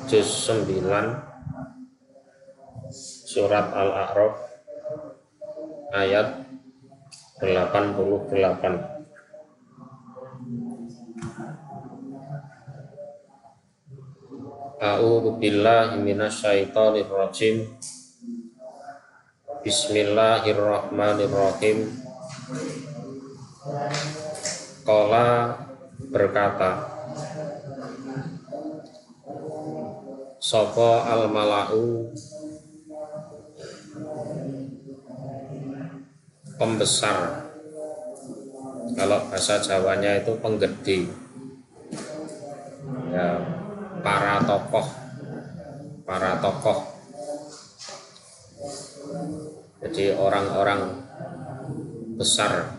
juz 9 surat Al-A'raf ayat 88. A'udzu billahi minasyaitonir rajim. Bismillahirrahmanirrahim. Qala berkata sapa al-mala'u pembesar, kalau bahasa Jawanya itu penggede ya, para tokoh, jadi orang-orang besar,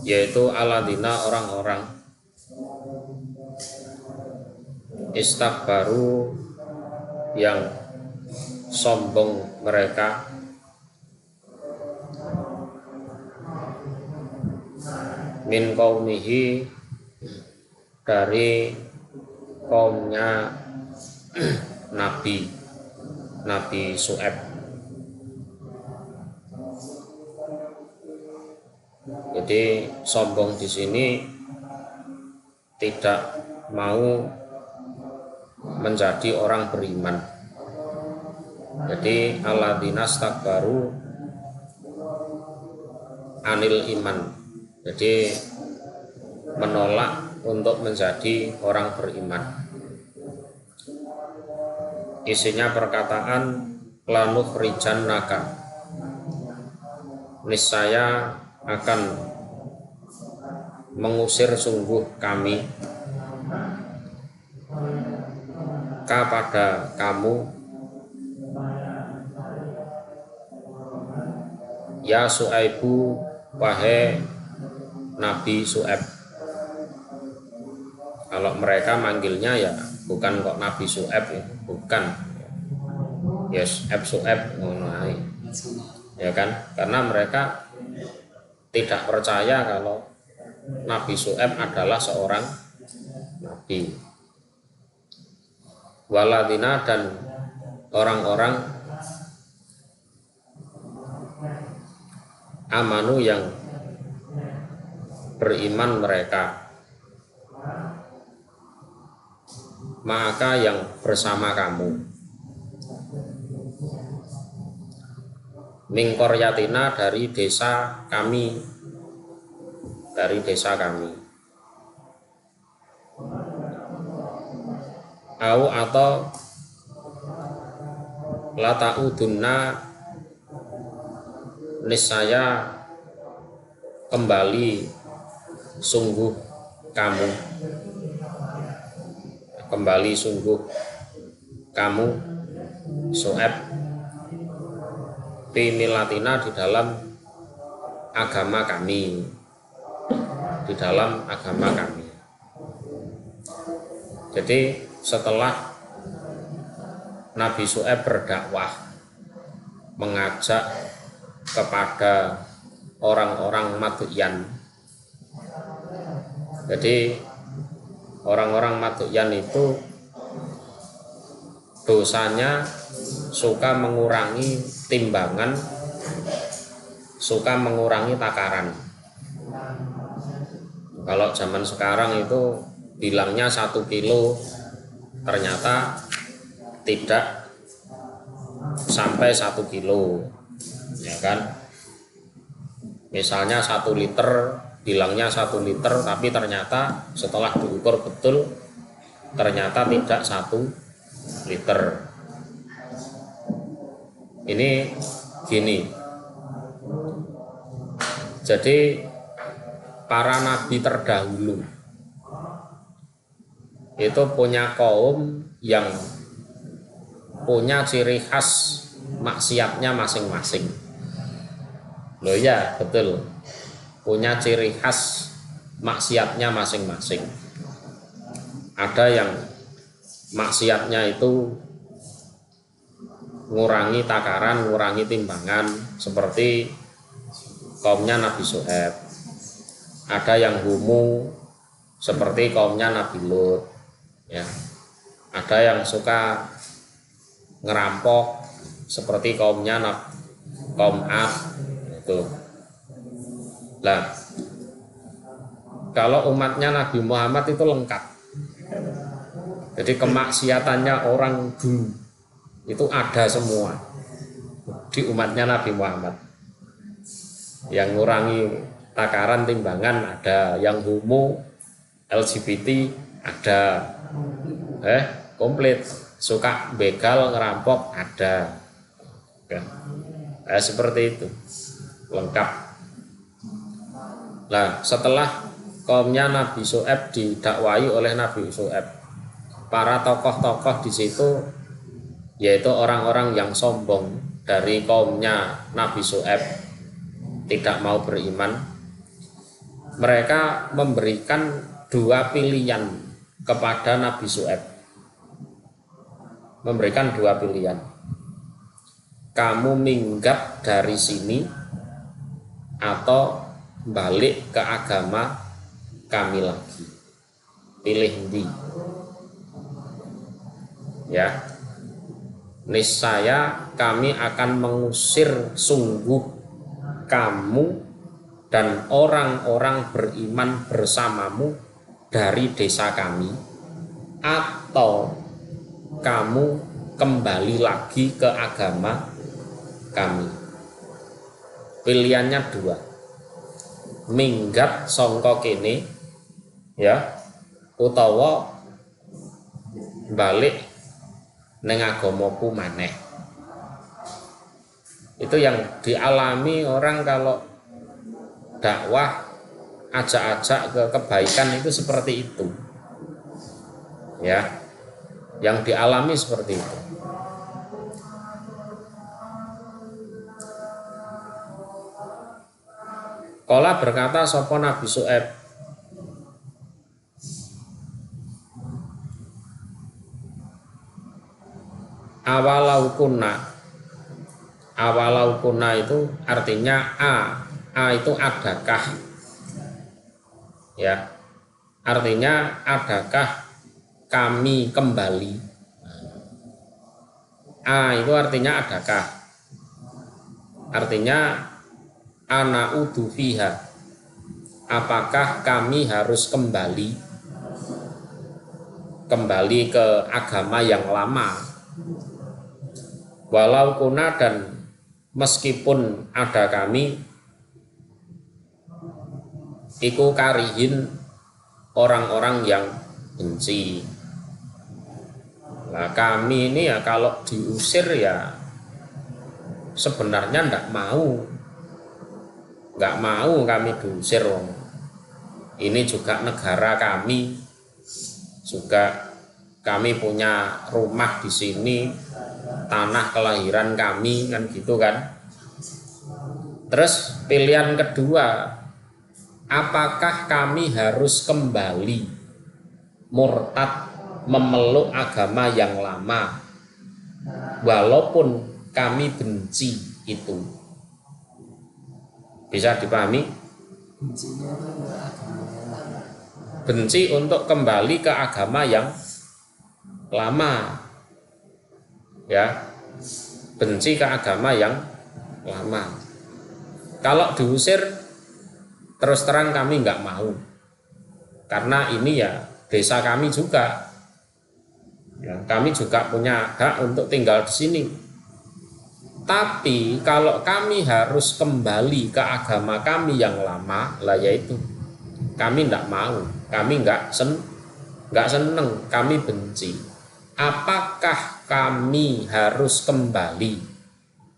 yaitu aladina orang-orang istakbaru yang sombong mereka, min qaumihi dari kaumnya Nabi Syu'aib. Jadi sombong di sini tidak mau menjadi orang beriman. Jadi alladzina istakbaru anil iman, jadi menolak untuk menjadi orang beriman. Isinya perkataan lanukhrijannaka, niscaya akan mengusir sungguh kami kepada kamu ya Su'aibu, wahai Nabi Syu'aib. Kalau mereka manggilnya ya bukan kok Nabi Syu'aib ya, bukan ya Syu'aib ya kan, karena mereka tidak percaya kalau Nabi Syu'aib adalah seorang nabi. Waladina, dan orang-orang amanu yang beriman mereka, maka yang bersama kamu, min qaryatina, dari desa kami, au atau lata'udunna, niscaya kembali sungguh kamu, Syu'aib, fi millatina, di dalam agama kami, Jadi setelah Nabi Syu'aib berdakwah, mengajak kepada orang-orang Madyan. Jadi orang-orang Madyan itu dosanya suka mengurangi timbangan, suka mengurangi takaran. Kalau zaman sekarang itu bilangnya 1 kilo, ternyata tidak sampai 1 kilo, ya kan? Misalnya 1 liter, bilangnya 1 liter, tapi ternyata setelah diukur betul ternyata tidak 1 liter. Ini gini. Jadi para nabi terdahulu itu punya kaum yang punya ciri khas maksiatnya masing-masing. Loh ya, betul. Punya ciri khas maksiatnya masing-masing. Ada yang maksiatnya itu ngurangi takaran, ngurangi timbangan, seperti kaumnya Nabi Syu'aib. Ada yang humu seperti kaumnya Nabi Lut. ya. Ada yang suka ngerampok seperti kaum Ad itu. Lah, kalau umatnya Nabi Muhammad itu lengkap. Jadi kemaksiatannya orang dulu itu ada semua di umatnya Nabi Muhammad. Yang ngurangi takaran timbangan ada, yang homo, LGBT ada, komplit, suka begal ngerampok ada, kan? Seperti itu, lengkap. Nah, setelah kaumnya Nabi Syu'aib didakwai oleh Nabi Syu'aib, para tokoh-tokoh di situ, yaitu orang-orang yang sombong dari kaumnya Nabi Syu'aib, tidak mau beriman. Mereka memberikan dua pilihan kepada Nabi Syu'aib. Memberikan dua pilihan. Kamu minggat dari sini atau balik ke agama kami lagi. Pilih ndi. Ya. Niscaya kami akan mengusir sungguh kamu dan orang-orang beriman bersamamu dari desa kami, atau kamu kembali lagi ke agama kami. Pilihannya dua, minggat sangka kene, ya, utawa balik neng agamaku maneh. Itu yang dialami orang kalau dakwah, ajak-ajak ke kebaikan itu seperti itu, ya, yang dialami seperti itu. Qala berkata sapa Nabi Syu'aib, awalau kunna itu artinya a itu adakah, ya, artinya adakah kami kembali. A itu artinya adakah, artinya ana udu fiha, apakah kami harus kembali ke agama yang lama. Walau kuna, dan meskipun ada kami, iku karihin, orang-orang yang benci. Nah, kami ini ya kalau diusir ya sebenarnya nggak mau kami diusir. Ini juga negara kami, juga kami punya rumah di sini, tanah kelahiran kami, kan gitu kan. Terus pilihan kedua, apakah kami harus kembali murtad memeluk agama yang lama walaupun kami benci itu? Bisa dipahami? Benci untuk kembali ke agama yang lama, ya, benci ke agama yang lama. Kalau diusir, terus terang kami nggak mau, karena ini ya desa kami juga, ya, kami juga punya hak untuk tinggal di sini. Tapi kalau kami harus kembali ke agama kami yang lama, lah yaitu kami nggak mau, kami nggak seneng, kami benci. Apakah kami harus kembali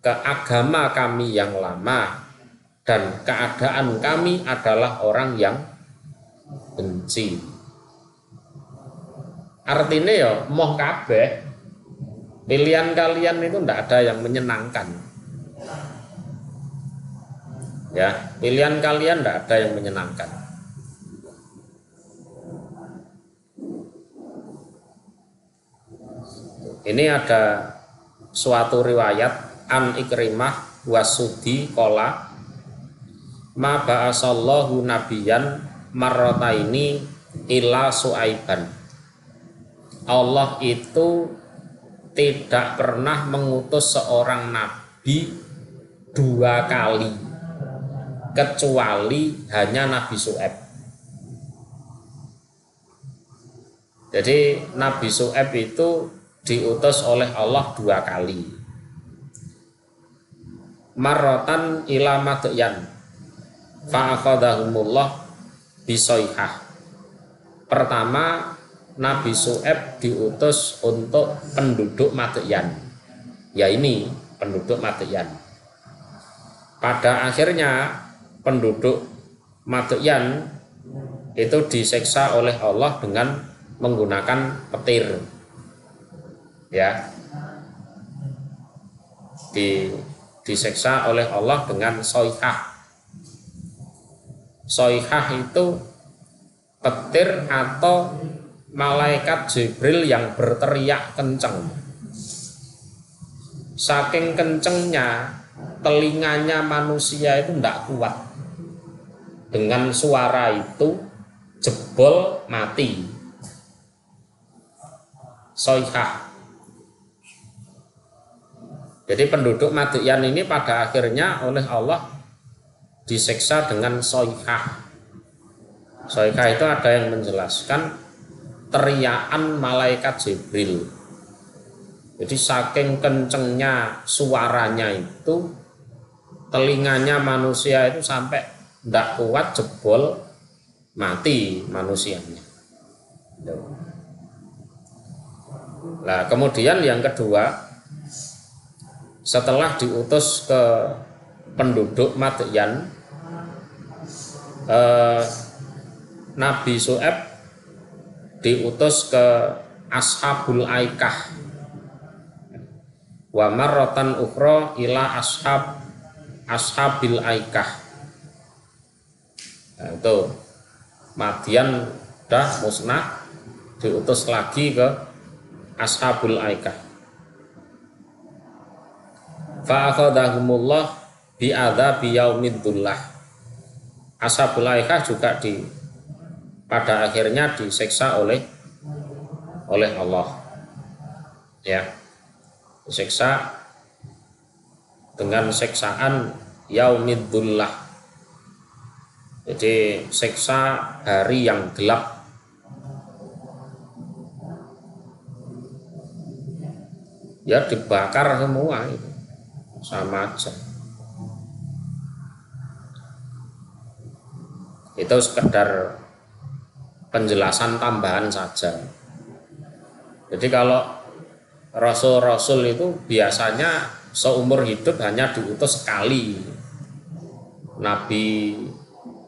ke agama kami yang lama dan keadaan kami adalah orang yang benci? Artinya ya moh kabeh, pilihan kalian itu tidak ada yang menyenangkan, ya, pilihan kalian tidak ada yang menyenangkan. Ini ada suatu riwayat an Ikrimah wasudi kola ma ba'asallahu nabiyan marrotaini ila Su'aiban Allah itu tidak pernah mengutus seorang nabi 2 kali kecuali hanya Nabi Syuaib. Jadi Nabi Syuaib itu diutus oleh Allah 2 kali. Marrotan ila madyan fa'akhadahumullah bisoihah. Pertama, Nabi Syuaib diutus untuk penduduk Madyan. Ya ini penduduk Madyan. Pada akhirnya penduduk Madyan itu disiksa oleh Allah dengan menggunakan petir. Ya. Disiksa oleh Allah dengan soihah. Soihah itu petir atau malaikat Jibril yang berteriak kencang. Saking kencengnya telinganya manusia itu tidak kuat. Dengan suara itu jebol mati. Soihah. Jadi penduduk Madyan ini pada akhirnya oleh Allah disiksa dengan soihah. Soihah itu ada yang menjelaskan teriakan malaikat Jibril. Jadi saking kencengnya suaranya itu telinganya manusia itu sampai tidak kuat, jebol mati manusianya. Nah kemudian yang kedua, setelah diutus ke penduduk Madyan, Nabi Syuaib diutus ke Ashabul Aikah. Wa marratan ukhra ila ashabil Aikah. Nah, itu Madyan dah musnah, diutus lagi ke Ashabul Aikah. Fa'akhadahumullah bi'adzabi yaumid-dzullah. Ashabul Aikah juga pada akhirnya disiksa oleh Allah. Ya. Disiksa dengan siksaan yaumid-dzullah. Jadi siksa hari yang gelap. Ya dibakar semua itu. Sama aja. Itu sekedar penjelasan tambahan saja. Jadi kalau rasul-rasul itu biasanya seumur hidup hanya diutus sekali. Nabi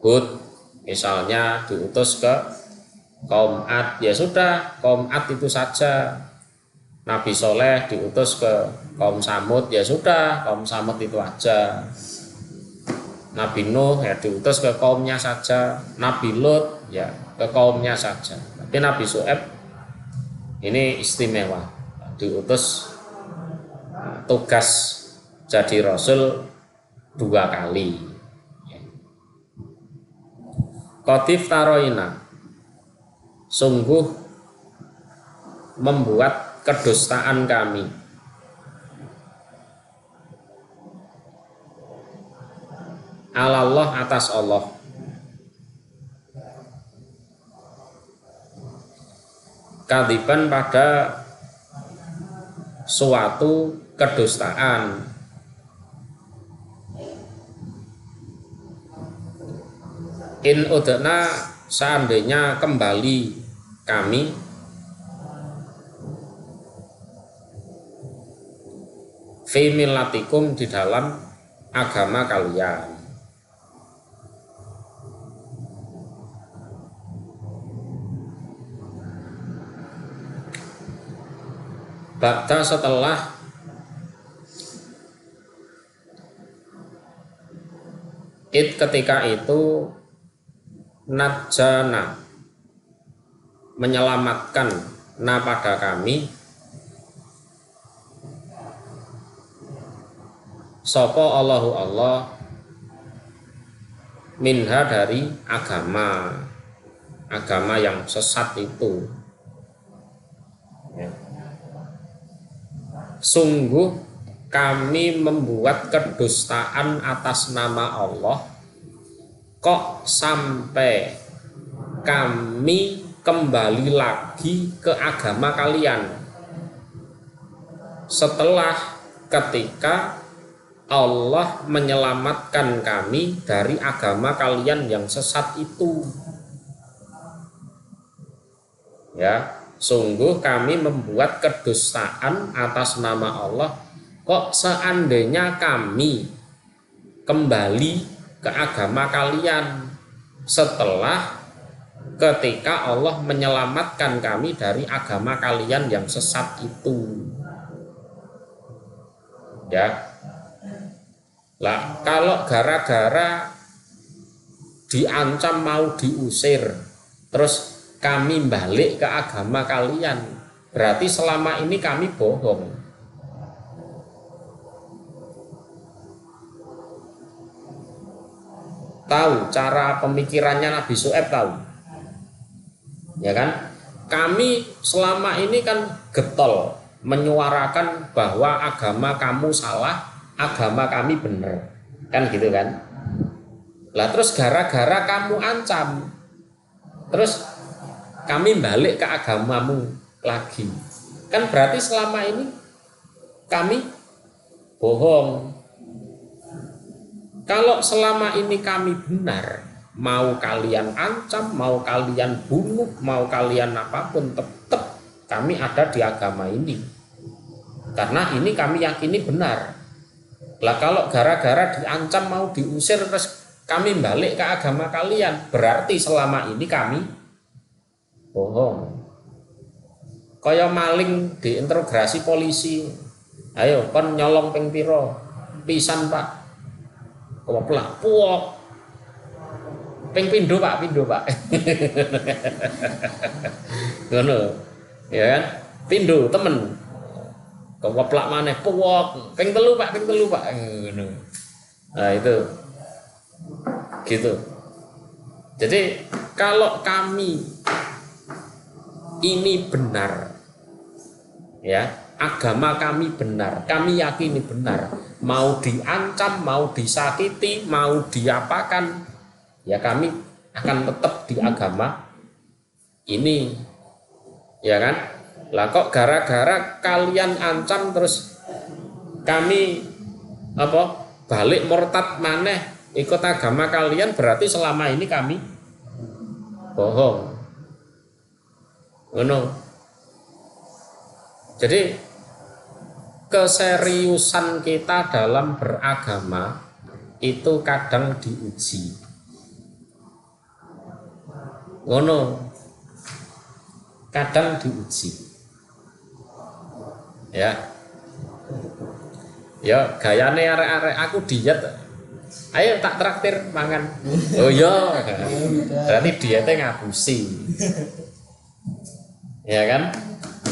Hud misalnya diutus ke kaum Ad, ya sudah kaum Ad itu saja. Nabi Soleh diutus ke kaum Samud, ya sudah kaum Samud itu aja. Nabi Nuh ya diutus ke kaumnya saja. Nabi Lut ya ke kaumnya saja. Tapi Nabi Syuaib ini istimewa, diutus tugas jadi rasul 2 kali. Qatif taroina, sungguh membuat kedustaan kami. Alallah atas Allah. Kadiban pada suatu kedustaan. In udna, seandainya kembali kami fi millatikum, di dalam agama kalian. Ba'da, setelah ketika itu najjana, menyelamatkan na pada kami sapa Allahu Allah minha, dari agama yang sesat itu. sungguh kami membuat kedustaan atas nama Allah, kok sampai kami kembali lagi ke agama kalian setelah ketika Allah menyelamatkan kami dari agama kalian yang sesat itu. Ya, sungguh kami membuat kedustaan atas nama Allah, kok seandainya kami kembali ke agama kalian setelah ketika Allah menyelamatkan kami dari agama kalian yang sesat itu. Ya. Lah, kalau gara-gara diancam mau diusir, terus kami balik ke agama kalian, berarti selama ini kami bohong. Tahu cara pemikirannya Nabi Syuaib, tahu? Ya kan? Kami selama ini kan getol menyuarakan bahwa agama kamu salah, agama kami benar, kan gitu kan? Lah terus gara-gara kamu ancam, terus kami balik ke agamamu lagi, kan berarti selama ini kami bohong. Kalau selama ini kami benar, mau kalian ancam, mau kalian bunuh, mau kalian apapun, tetap kami ada di agama ini, karena ini kami yakini benar. Lah kalau gara-gara diancam mau diusir terus kami balik ke agama kalian, berarti selama ini kami bohong. Kaya maling diinterogasi polisi, ayo kon nyolong ping piro? Pisan Pak. Koplak puok. Ping pindho Pak, pindho Pak. Ngono. Ya kan? Pindho temen. Koplak maneh puok. Ping telu Pak, ping telu Pak. Ngono. Nah, itu. Gitu. Jadi kalau kami ini benar, ya, agama kami benar, kami yakini benar, mau diancam, mau disakiti, mau diapakan, ya kami akan tetap di agama ini, ya kan? Lah kok gara-gara kalian ancam terus kami balik murtad maneh ikut agama kalian, berarti selama ini kami bohong. Ngono. Jadi keseriusan kita dalam beragama itu kadang diuji. Ngono. Kadang diuji. Ya. Ya gayane arek-arek aku diet. Ayo tak traktir mangan. Oh iya. Berarti dietnya ngapusi. Ya kan,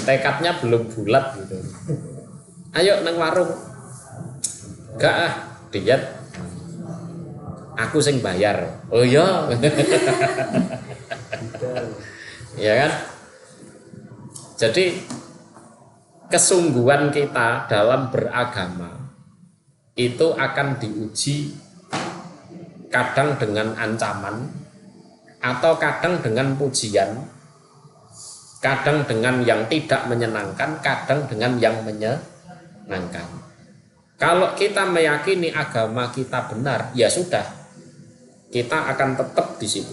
tekadnya belum bulat gitu. Ayo nang warung, gak diet, aku sing bayar. Oh iya. Ya kan. Jadi kesungguhan kita dalam beragama itu akan diuji kadang dengan ancaman atau kadang dengan pujian, kadang dengan yang tidak menyenangkan, kadang dengan yang menyenangkan. Kalau kita meyakini agama kita benar, ya sudah, kita akan tetap di situ,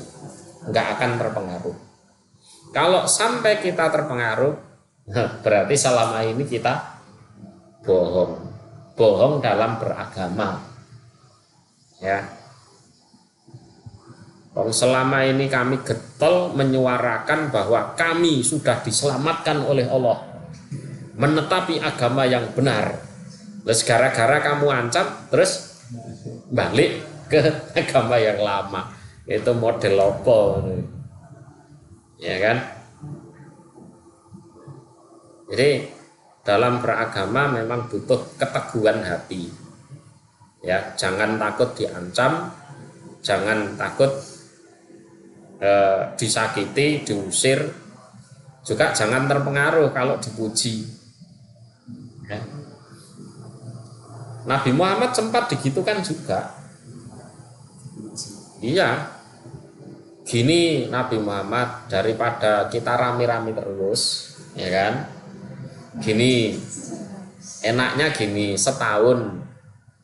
nggak akan terpengaruh. Kalau sampai kita terpengaruh, berarti selama ini kita bohong dalam beragama. Ya. Selama ini kami getol menyuarakan bahwa kami sudah diselamatkan oleh Allah, menetapi agama yang benar. Terus gara-gara kamu ancam, terus balik ke agama yang lama. Itu model apa? Ya kan? Jadi dalam beragama memang butuh keteguhan hati. Ya, jangan takut diancam, jangan takut disakiti, diusir, juga jangan terpengaruh kalau dipuji. Ya. Nabi Muhammad sempat digitukan juga. Iya, gini Nabi Muhammad, daripada kita rame-rame terus, ya kan? Gini, enaknya gini, setahun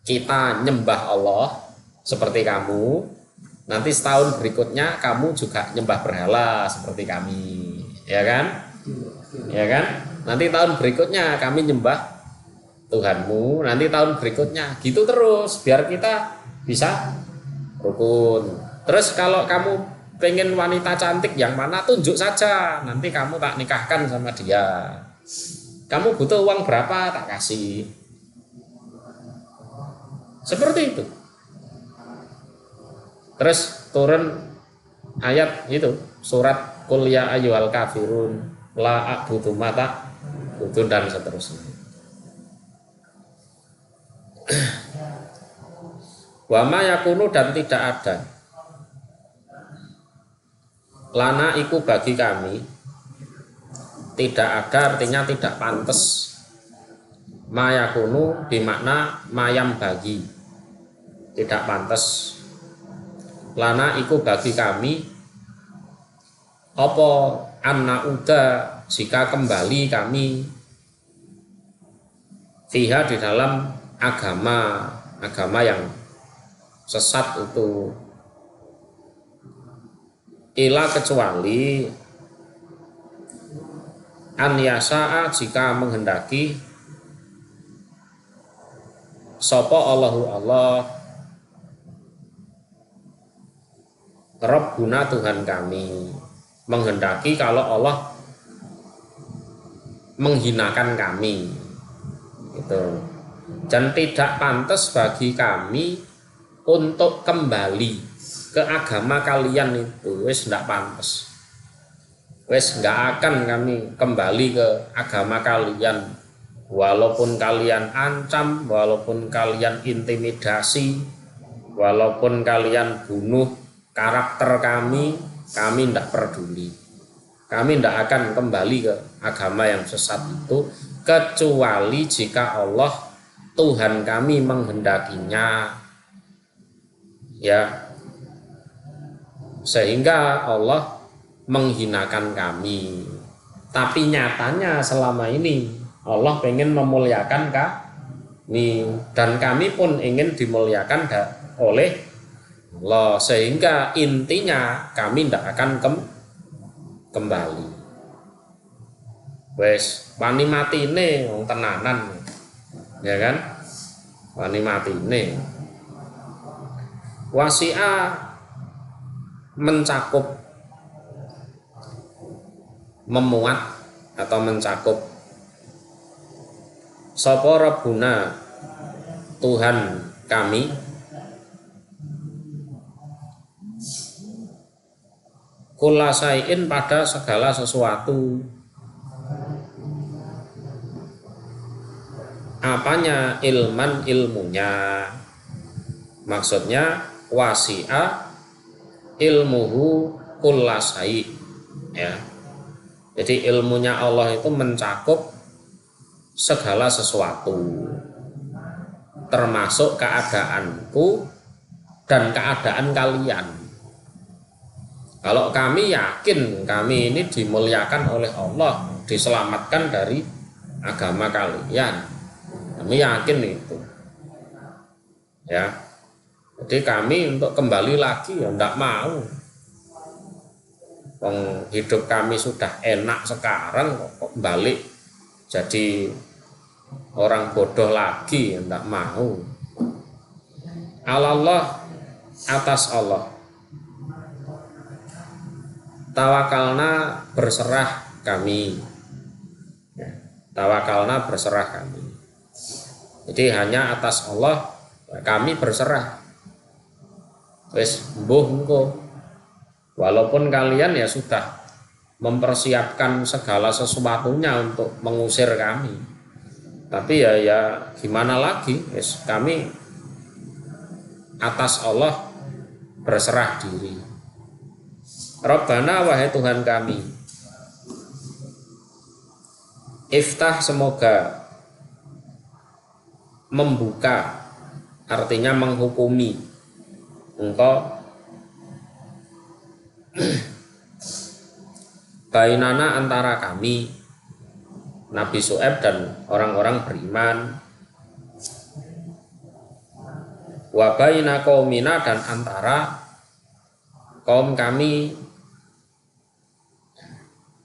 kita nyembah Allah seperti kamu, nanti setahun berikutnya kamu juga nyembah berhala seperti kami, ya kan? Ya kan? Nanti tahun berikutnya kami nyembah Tuhanmu, nanti tahun berikutnya gitu terus, biar kita bisa rukun. Terus kalau kamu pengen wanita cantik yang mana, tunjuk saja, nanti kamu tak nikahkan sama dia. Kamu butuh uang berapa, tak kasih. Seperti itu. Terus turun ayat itu, surat Qul ya ayyuhal kafirun la a'budu mata budun dan seterusnya. Wa ma yakunu dan tidak ada lana iku bagi kami, tidak ada artinya tidak pantas. Ma yakunu bermakna mayam bagi, tidak pantas. Lana iku bagi kami apa anna uda jika kembali kami fiha di dalam agama yang sesat itu, ila kecuali an yasa'a jika menghendaki sapa Allahu Allah Rabbuna Tuhan kami, menghendaki kalau Allah menghinakan kami gitu. Dan tidak pantas bagi kami untuk kembali ke agama kalian itu, wes tidak pantas, wes nggak akan kami kembali ke agama kalian, walaupun kalian ancam, walaupun kalian intimidasi, walaupun kalian bunuh karakter kami tidak peduli. Kami tidak akan kembali ke agama yang sesat itu, kecuali jika Allah Tuhan kami menghendakinya, ya, sehingga Allah menghinakan kami. Tapi nyatanya selama ini Allah pengen memuliakan kami, dan kami pun ingin dimuliakan oleh Allah, sehingga intinya kami tidak akan kembali. Wes wani matine wong tenanan, ya kan? Wani matine. Wasi'a mencakup, memuat atau mencakup sapa Rabbuna Tuhan kami kulasaiin pada segala sesuatu. Apanya? Ilman, ilmunya. Maksudnya wasi'a ilmuhu kullasai, ya. Jadi ilmunya Allah itu mencakup segala sesuatu, termasuk keadaanku dan keadaan kalian. Kalau kami yakin kami ini dimuliakan oleh Allah, diselamatkan dari agama kalian, kami yakin itu, ya. Jadi kami untuk kembali lagi ya enggak mau. Hidup kami sudah enak sekarang, kok balik jadi orang bodoh lagi, ya enggak mau. Allah, atas Allah tawakalna berserah kami, tawakalna berserah kami. Jadi hanya atas Allah kami berserah. Wes mbuh engko, walaupun kalian ya sudah mempersiapkan segala sesuatunya untuk mengusir kami, tapi ya gimana lagi, wes kami atas Allah berserah diri. Rabbana, wahai Tuhan kami, iftah semoga membuka, artinya menghukumi engkau bainana antara kami Nabi Syuaib dan orang-orang beriman, wa baina qaumina dan antara kaum kami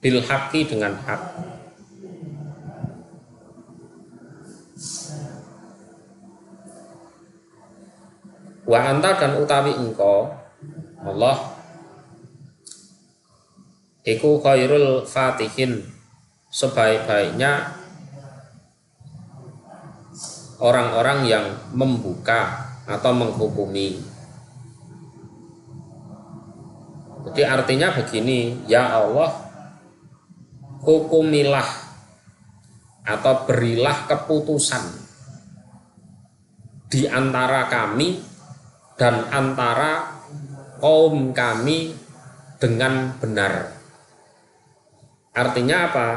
bil haqqi dengan hak. Wa anta dan utawi engkau Allah iku khairul fatihin, sebaik-baiknya orang-orang yang membuka atau menghukumi. Jadi artinya begini, ya Allah, hukumilah atau berilah keputusan di antara kami dan antara kaum kami dengan benar. Artinya apa?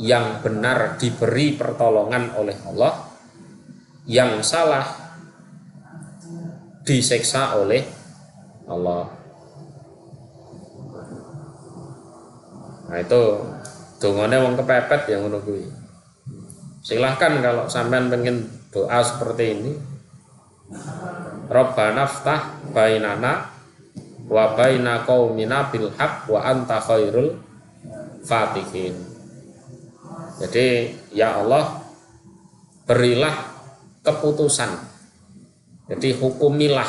Yang benar diberi pertolongan oleh Allah, yang salah disiksa oleh Allah. Nah itu dongane wong kepepet yang ngono kuwi. Silahkan kalau sampean pengen doa seperti ini, Rabbana ftah bainana wa baina qaumina bil haqq wa anta khairul fatihin. Jadi ya Allah, berilah keputusan. Jadi hukumilah,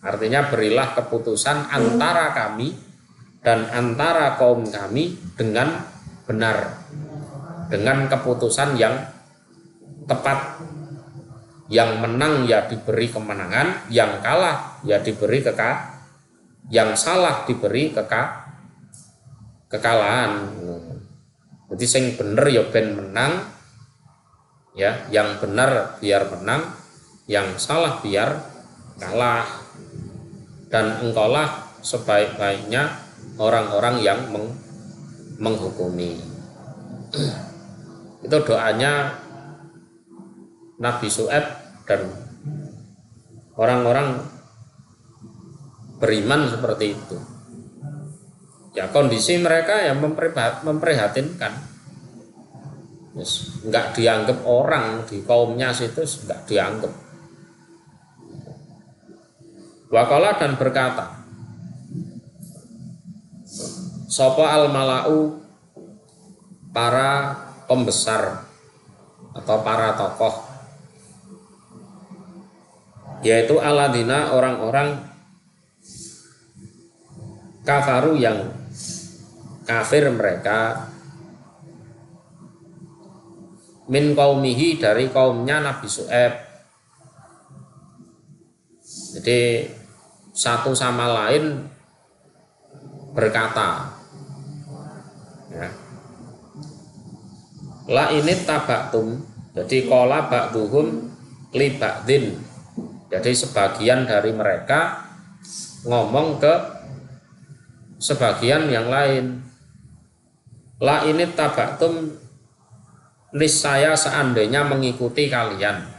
artinya berilah keputusan antara kami dan antara kaum kami dengan benar, dengan keputusan yang tepat. Yang menang ya diberi kemenangan, yang kalah ya diberi yang salah diberi kekalahan. Jadi sing bener ya ben menang, ya, yang benar biar menang, yang salah biar kalah. Dan engkaulah sebaik-baiknya orang-orang yang menghukumi. Itu doanya Nabi Syuaib dan orang-orang beriman seperti itu. Ya kondisi mereka yang memprihatinkan. Yes, enggak dianggap orang di kaumnya situ, enggak dianggap. Waqala dan berkata, sapa al malau, para pembesar atau para tokoh, yaitu aladina orang-orang kafaru yang kafir mereka, min qaumihi dari kaumnya Nabi Syuaib. Jadi satu sama lain berkata, ya, la ini tabaktum, jadi qala ba'duhum li ba'din. Jadi sebagian dari mereka ngomong ke sebagian yang lain, la ini tabaktum, niscaya seandainya mengikuti kalian.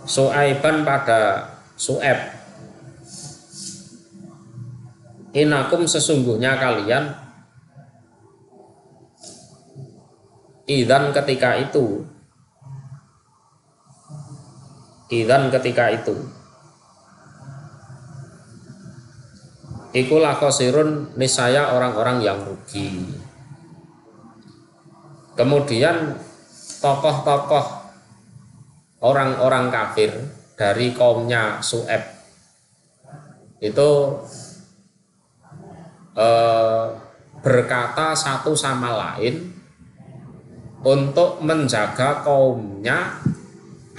Syuaiban pada Syuaib, inakum sesungguhnya kalian, idzan ketika itu, ikulah khosirun, niscaya orang-orang yang rugi. Kemudian tokoh-tokoh orang-orang kafir dari kaumnya Syuaib itu berkata satu sama lain untuk menjaga kaumnya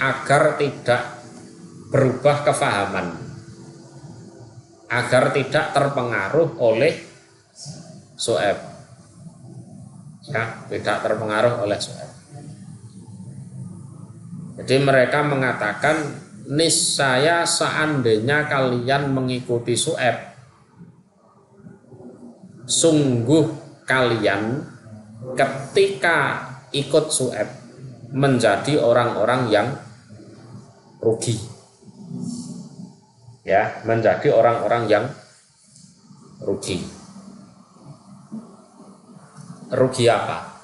agar tidak berubah kefahaman, agar tidak terpengaruh oleh Syuaib, ya, tidak terpengaruh oleh Syuaib. Jadi mereka mengatakan, niscaya seandainya kalian mengikuti Syuaib, sungguh kalian ketika ikut Su'aib menjadi orang-orang yang rugi. Ya, menjadi orang-orang yang rugi. Rugi apa?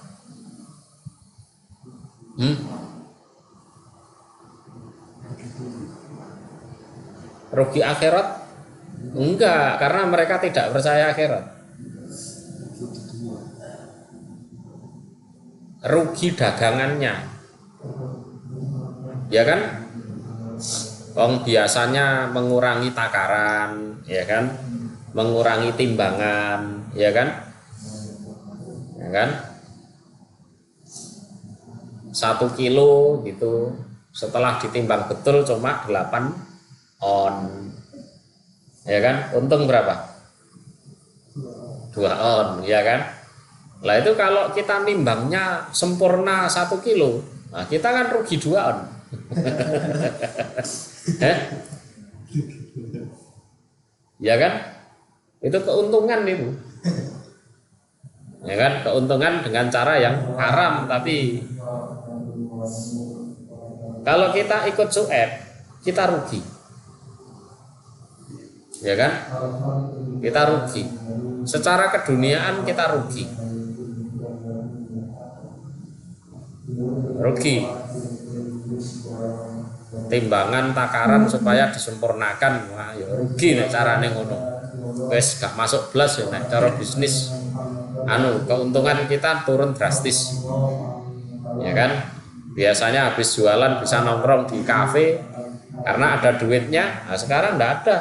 Rugi akhirat? Enggak, karena mereka tidak percaya akhirat. Rugi dagangannya, ya kan? Biasanya mengurangi takaran, ya kan? Mengurangi timbangan, ya kan? Ya kan? 1 kilo gitu, setelah ditimbang betul cuma 8 on, ya kan? Untung berapa? 2 on, ya kan? Lah itu kalau kita nimbangnya sempurna 1 kilo, nah kita kan rugi 2 on. Ya kan? Itu keuntungan itu. Ya kan? Keuntungan dengan cara yang haram, tapi kalau kita ikut Su'aib, kita rugi. Ya kan? Kita rugi. Secara keduniaan kita rugi. Rugi. Timbangan takaran supaya disempurnakan, wah ya rugi nek carane ngono. Wes gak masuk blas ya nek cara bisnis. Keuntungan kita turun drastis. Ya kan? Biasanya habis jualan bisa nongkrong di kafe karena ada duitnya. Nah, sekarang enggak ada.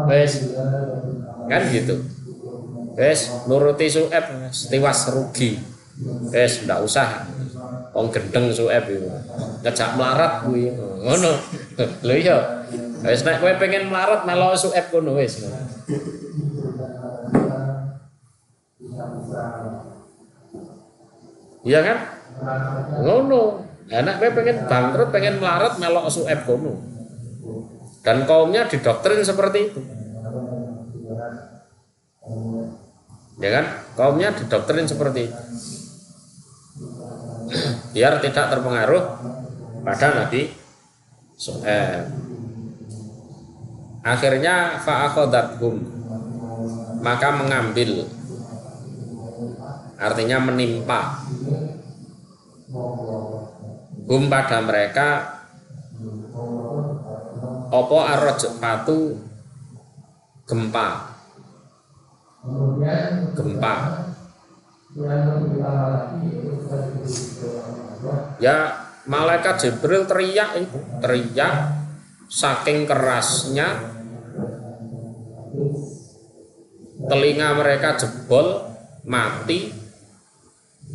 Wes kan gitu. Wes nuruti Su'aib tiwas rugi. Wes ndak usah wong gendeng Su'aib itu. Ngejak melarat kuwi. Ngono. Lho iya. Wes nek kowe pengen melarat melok Su'aib kono wis. Iya kan? Ngono. Anak kowe pengen bangkrut, pengen melarat melok Su'aib kono. Dan kaumnya didoktrin seperti itu. Ya kan? Kaumnya didoktrin seperti itu. Biar tidak terpengaruh pada Nabi Su'aib. Akhirnya fa'akhodathum, maka mengambil, artinya menimpa hum pada mereka opo ar-rajfatu, gempa. Ya malaikat Jibril teriak saking kerasnya telinga mereka jebol, mati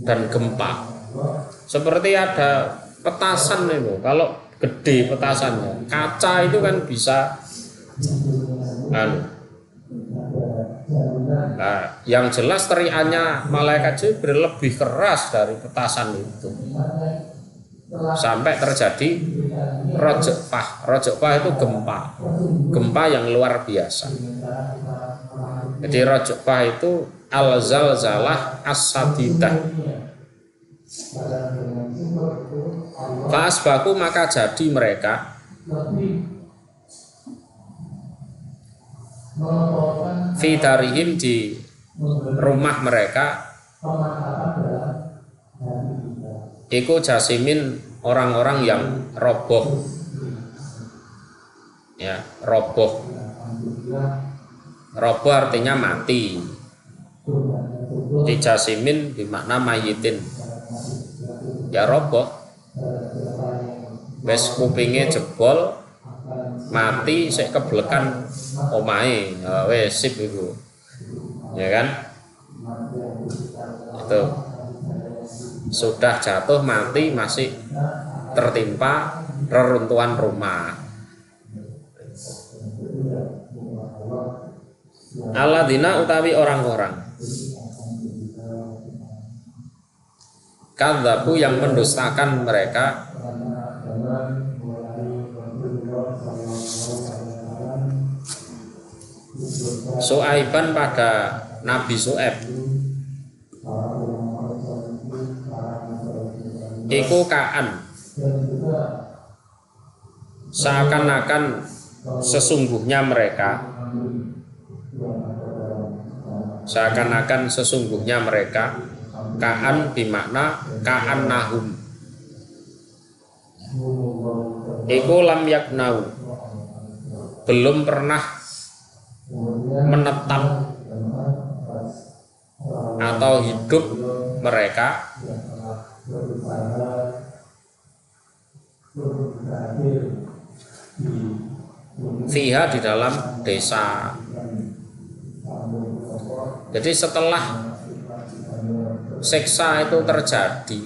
dan gempa. Seperti ada petasan itu, kalau gede petasannya, kaca itu kan bisa Nah, yang jelas teriakannya malaikat Jibril lebih keras dari petasan itu. Sampai terjadi rajfah. Rajfah itu gempa yang luar biasa. Jadi rajfah itu al-zalzalah as-sadidah. Fa'asbaku, maka jadi mereka fi darihim, di rumah mereka, iku jasimin, orang-orang yang roboh. Ya, roboh. Roboh artinya mati. Di jasimin bermakna mayitin. Ya roboh. Wes kupinge jebol, mati sik keblekan omahe. Wes sip iku. Ya kan? Itu sudah jatuh mati masih tertimpa reruntuhan rumah. Alladzina, utawi orang-orang kadzabu, yang mendustakan mereka Su'aiban, pada Nabi Syuaib iku kaan, seakan-akan sesungguhnya mereka, kaan bimakna kaan nahum iku lam yaknau, belum pernah menetap atau hidup mereka fiha, di dalam desa. Jadi setelah siksa itu terjadi,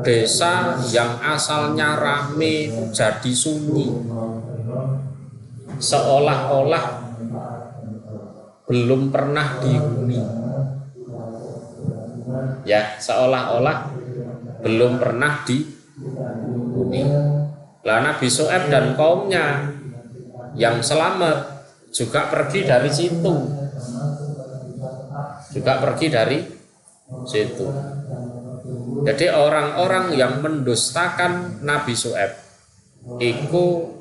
desa yang asalnya rame jadi sunyi, seolah-olah belum pernah dihuni. Ya, seolah-olah belum pernah dihuni. Lah Nabi Syuaib dan kaumnya yang selamat juga pergi dari situ. Jadi orang-orang yang mendustakan Nabi Syuaib itu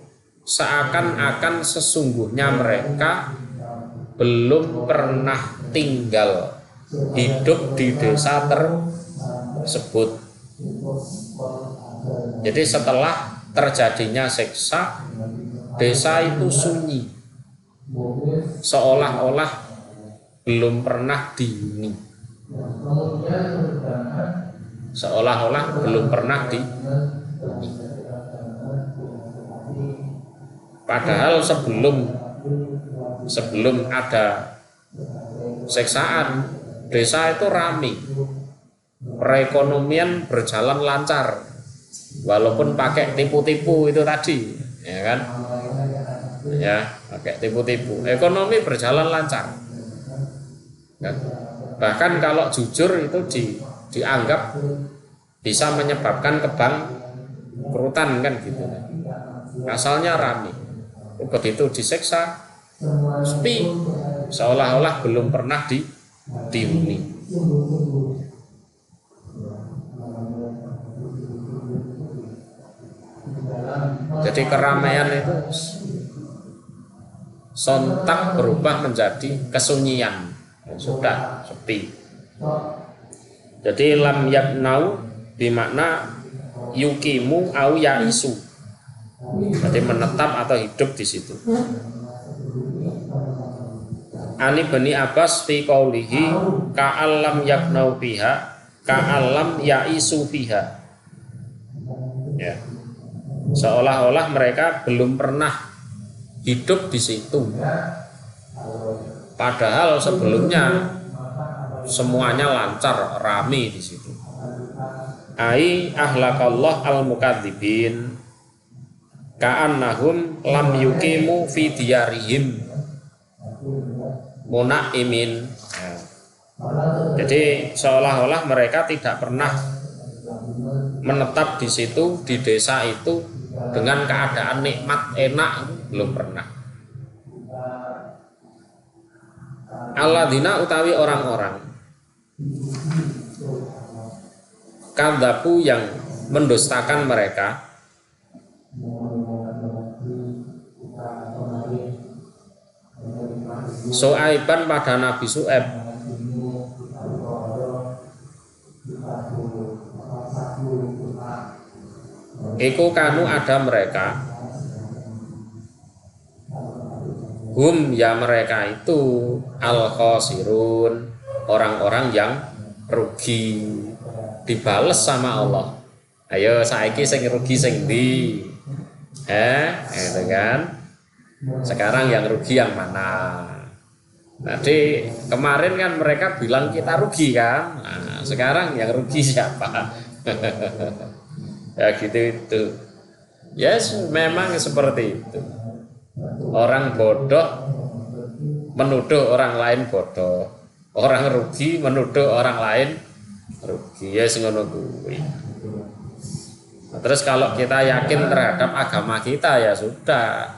seakan-akan sesungguhnya mereka belum pernah tinggal hidup di desa tersebut. Jadi setelah terjadinya siksa, desa itu sunyi, seolah-olah belum pernah dihuni. Padahal sebelum ada siksaan, desa itu ramai, perekonomian berjalan lancar, walaupun pakai tipu-tipu itu tadi, ya kan? Ya, pakai tipu-tipu, ekonomi berjalan lancar. Kan? Bahkan kalau jujur itu dianggap bisa menyebabkan kebangkrutan kan gitu. Asalnya ramai, begitu disiksa sepi, seolah-olah belum pernah dihuni. Jadi keramaian itu sontak berubah menjadi kesunyian, sudah sepi. Jadi lam yaknau bimakna yukimu au yaisu, jadi menetap atau hidup di situ. Ani Bani Abbas fi qaulihi ka'allam yaknau biha ka'allam yaisu biha. Ya. Seolah-olah mereka belum pernah hidup di situ. Padahal sebelumnya semuanya lancar, rame di situ. Ai ahlakallah al-mukadzibin ka'annahum lam yuqimu fi diyarihim munaimin. Jadi seolah-olah mereka tidak pernah menetap di situ, di desa itu dengan keadaan nikmat enak, belum pernah. Alladzina utawi orang-orang kadzabu yang mendustakan mereka Syuaiban pada Nabi Syuaib iku kanu ada mereka hum ya mereka itu al-khosirun, orang-orang yang rugi, dibales sama Allah. Ayo saiki sing rugi sing ndi? Gitu kan? Sekarang yang rugi yang mana? Tadi kemarin kan mereka bilang kita rugi kan? Nah, sekarang yang rugi siapa? Ya gitu itu. Yes, memang seperti itu. Orang bodoh menuduh orang lain bodoh, orang rugi menuduh orang lain rugi. Ya ngono kuwi. Nah, terus kalau kita yakin terhadap agama kita ya sudah,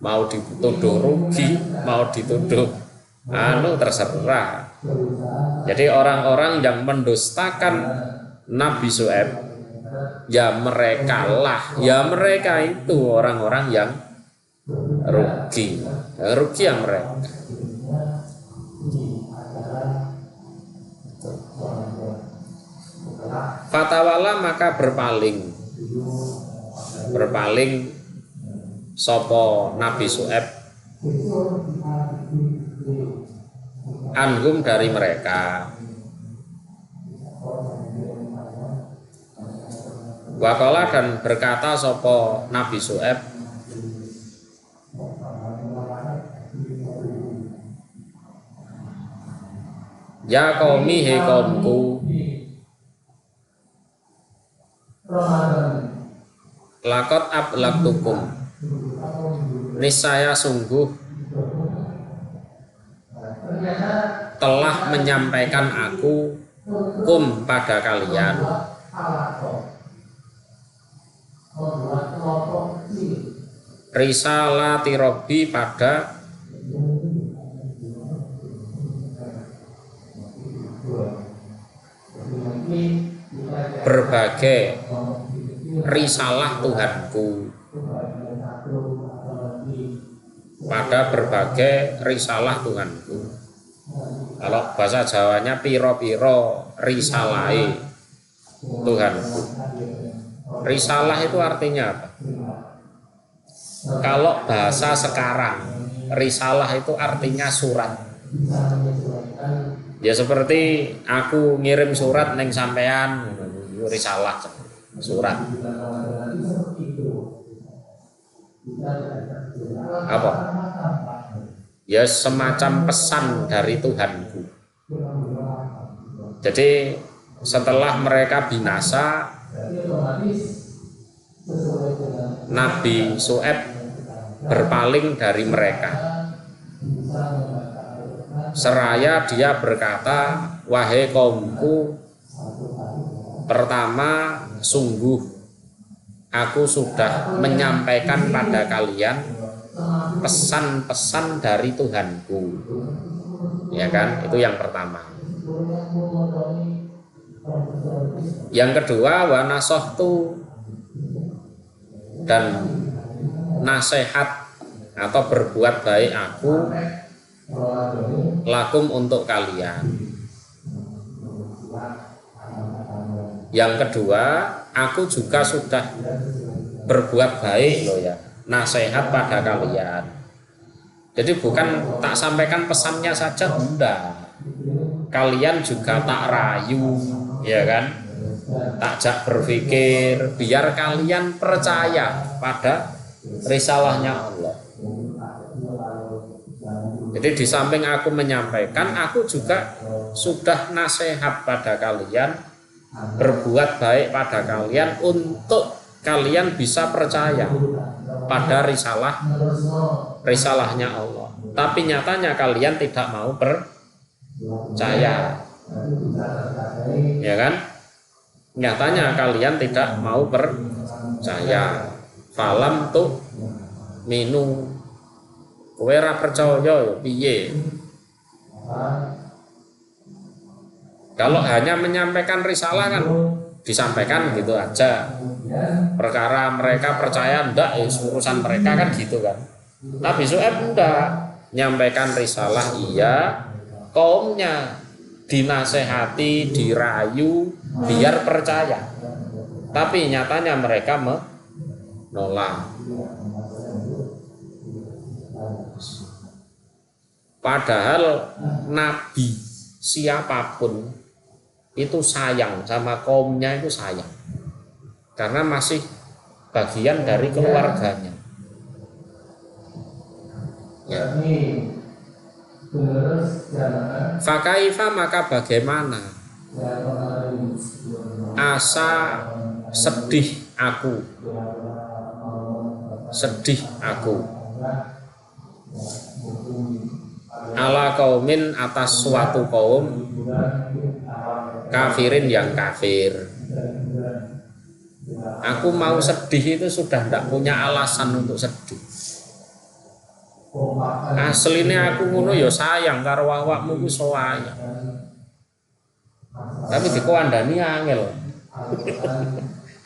mau dituduh rugi, mau dituduh terserah. Jadi orang-orang yang mendustakan Nabi Syuaib, ya mereka itu orang-orang yang rugi yang mereka. Fatawala maka berpaling sopo Nabi Syuaib anhum dari mereka. Waqala dan berkata sopo Nabi Syuaib, ya qaumi he kaumku, lakot ablaqtukum, niscaya sungguh telah menyampaikan aku pada kalian risalati Rabbi pada berbagai risalah Tuhanku, Kalau bahasa Jawanya piro-piro risalai Tuhanku. Risalah itu artinya apa? Kalau bahasa sekarang, risalah itu artinya surat. Ya seperti aku ngirim surat neng sampean, risalah, surat. Apa? Ya semacam pesan dari Tuhanku. Jadi setelah mereka binasa, Nabi Syuaib berpaling dari mereka. Seraya dia berkata, wahai kaumku, pertama sungguh aku sudah menyampaikan pada kalian pesan-pesan dari Tuhanku. Ya kan? Itu yang pertama. Yang kedua, wa nasohtu, dan nasihat atau berbuat baik aku lakum untuk kalian. Yang kedua, aku juga sudah berbuat baik loh ya, nasihat pada kalian. Jadi bukan tak sampaikan pesannya saja, enggak. Kalian juga tak rayu, ya kan? Takjak berpikir biar kalian percaya pada risalahnya Allah. Jadi di samping aku menyampaikan, aku juga sudah nasihat pada kalian, berbuat baik pada kalian untuk kalian bisa percaya pada risalahnya Allah. Tapi nyatanya kalian tidak mau percaya, ya kan? Nyatanya kalian tidak mau percaya. Falam tuh minu, kowe ora percaya piye? Kalau hanya menyampaikan risalah kan disampaikan gitu aja. Perkara mereka percaya ndak, urusan mereka kan gitu kan. Nabi Syuaib enggak, nyampaikan risalah iya, kaumnya dinasehati, dirayu biar percaya. Tapi nyatanya mereka menolak. Padahal Nabi siapapun itu sayang sama kaumnya, itu sayang karena masih bagian dari keluarganya. Ya. Fakaifa, maka bagaimana? Asa sedih aku, ala kaumin, atas suatu kaum kafirin yang kafir. Aku mau sedih itu sudah tidak punya alasan untuk sedih. Asline aku ngono ya sayang karo awakmu ku sayang. Tapi dikandani angel.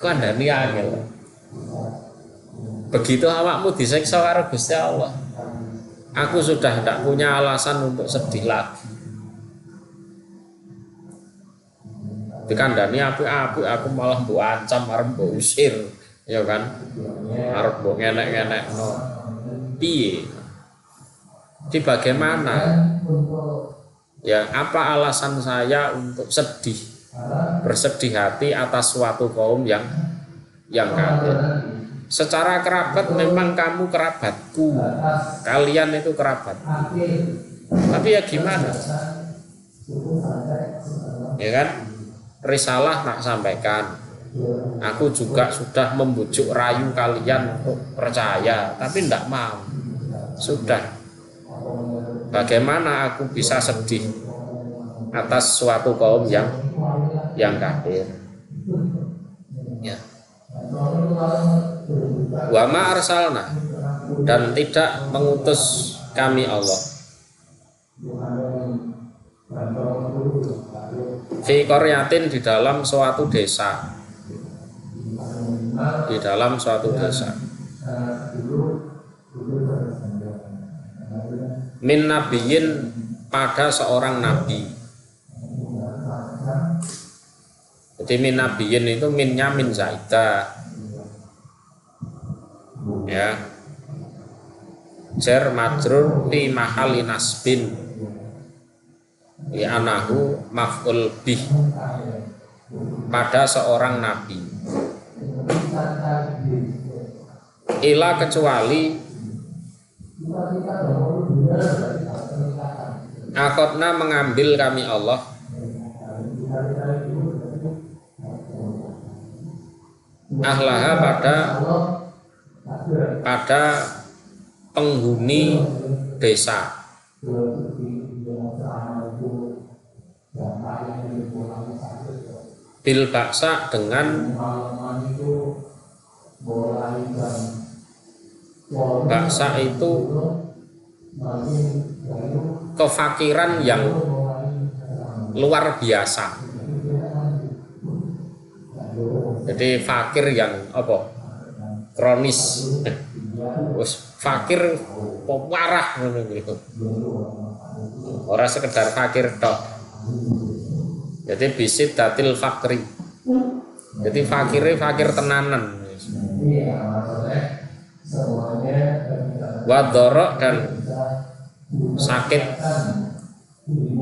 Kandani angel. Begitu awakmu disiksa karo Gusti Allah, aku sudah tidak punya alasan untuk sedih lagi. Dikandani apik-apik aku malah mbok ancam arep mbok usir, ya kan? Arep mbok ngenek-ngenekno. Piye? Di bagaimana? Ya, apa alasan saya untuk sedih, bersedih hati atas suatu kaum yang kafir? Secara kerabat memang kamu kerabatku, kalian itu kerabat. Tapi ya gimana? Ya kan? Risalah nak sampaikan. Aku juga sudah membujuk rayu kalian untuk percaya, tapi tidak mau. Sudah. Bagaimana aku bisa sedih atas suatu kaum yang kafir? Ya. Wa ma arsalna, dan tidak mengutus kami Allah fi qaryatin, di dalam suatu desa, min nabiyin, pada seorang nabi. Jadi min nabiyin itu minnya min zaidah, ya, jar majrur fi mahali nasbin, ya anahu maf'ul bih, pada seorang nabi. Ila, kecuali akhadna, mengambil kami Allah ahlaha, pada penghuni desa, bil baksa, dengan baksa itu kefakiran yang luar biasa. Jadi fakir yang apa? Kronis. Wis fakir parah ngono gitu. Ora sekedar fakir tok. Jadi bisit datil fakri. Jadi fakir tenanan. Wadorok, dan sakit.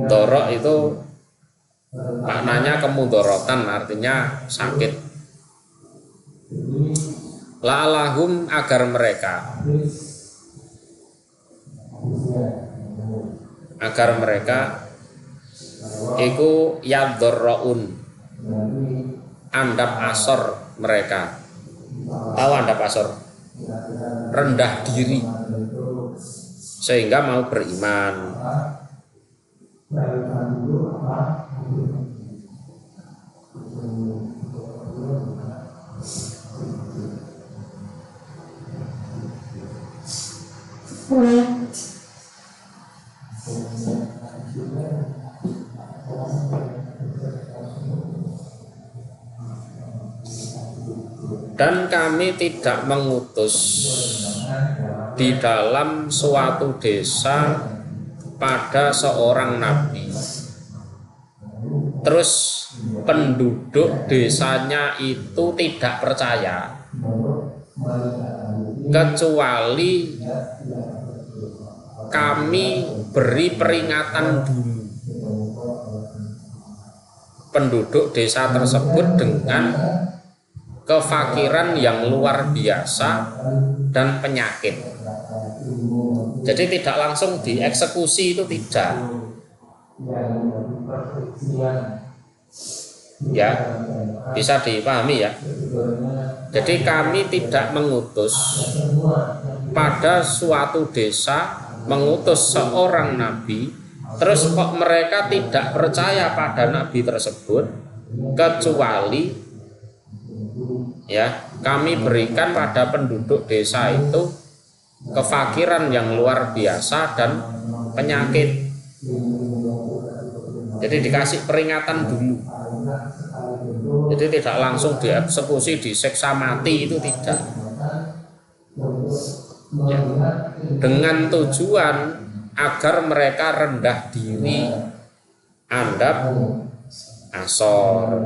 Dorok itu maknanya kemudorotan, artinya sakit. La'alahum, agar mereka iku yadorroun, andap asor mereka. Tahu andap asor? Rendah diri, sehingga mau beriman. Dan kami tidak mengutus di dalam suatu desa pada seorang nabi, terus penduduk desanya itu tidak percaya, kecuali kami beri peringatan dulu penduduk desa tersebut dengan kefakiran yang luar biasa dan penyakit. Jadi tidak langsung dieksekusi, itu tidak. Ya, bisa dipahami ya. Jadi kami tidak mengutus pada suatu desa, mengutus seorang nabi, terus kok mereka tidak percaya pada nabi tersebut, kecuali ya kami berikan pada penduduk desa itu kefakiran yang luar biasa dan penyakit. Jadi dikasih peringatan dulu. Jadi tidak langsung dieksekusi, diseksa mati, itu tidak. Ya. Dengan tujuan agar mereka rendah diri, andap, asor,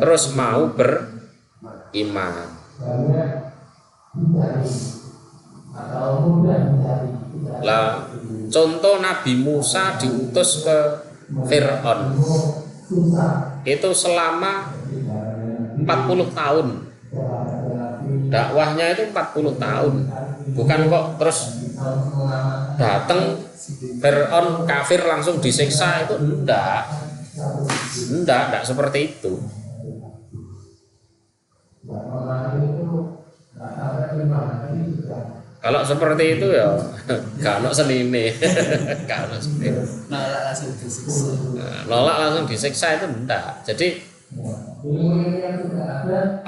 terus mau beriman. Lah, contoh Nabi Musa diutus ke Fir'aun itu selama 40 tahun. Dakwahnya itu 40 tahun. Bukan kok terus datang Fir'aun kafir langsung disiksa, itu enggak seperti itu. Kalau seperti itu ya gak ono senine. Gak ono senine. Nolak langsung disiksa itu enggak. Jadi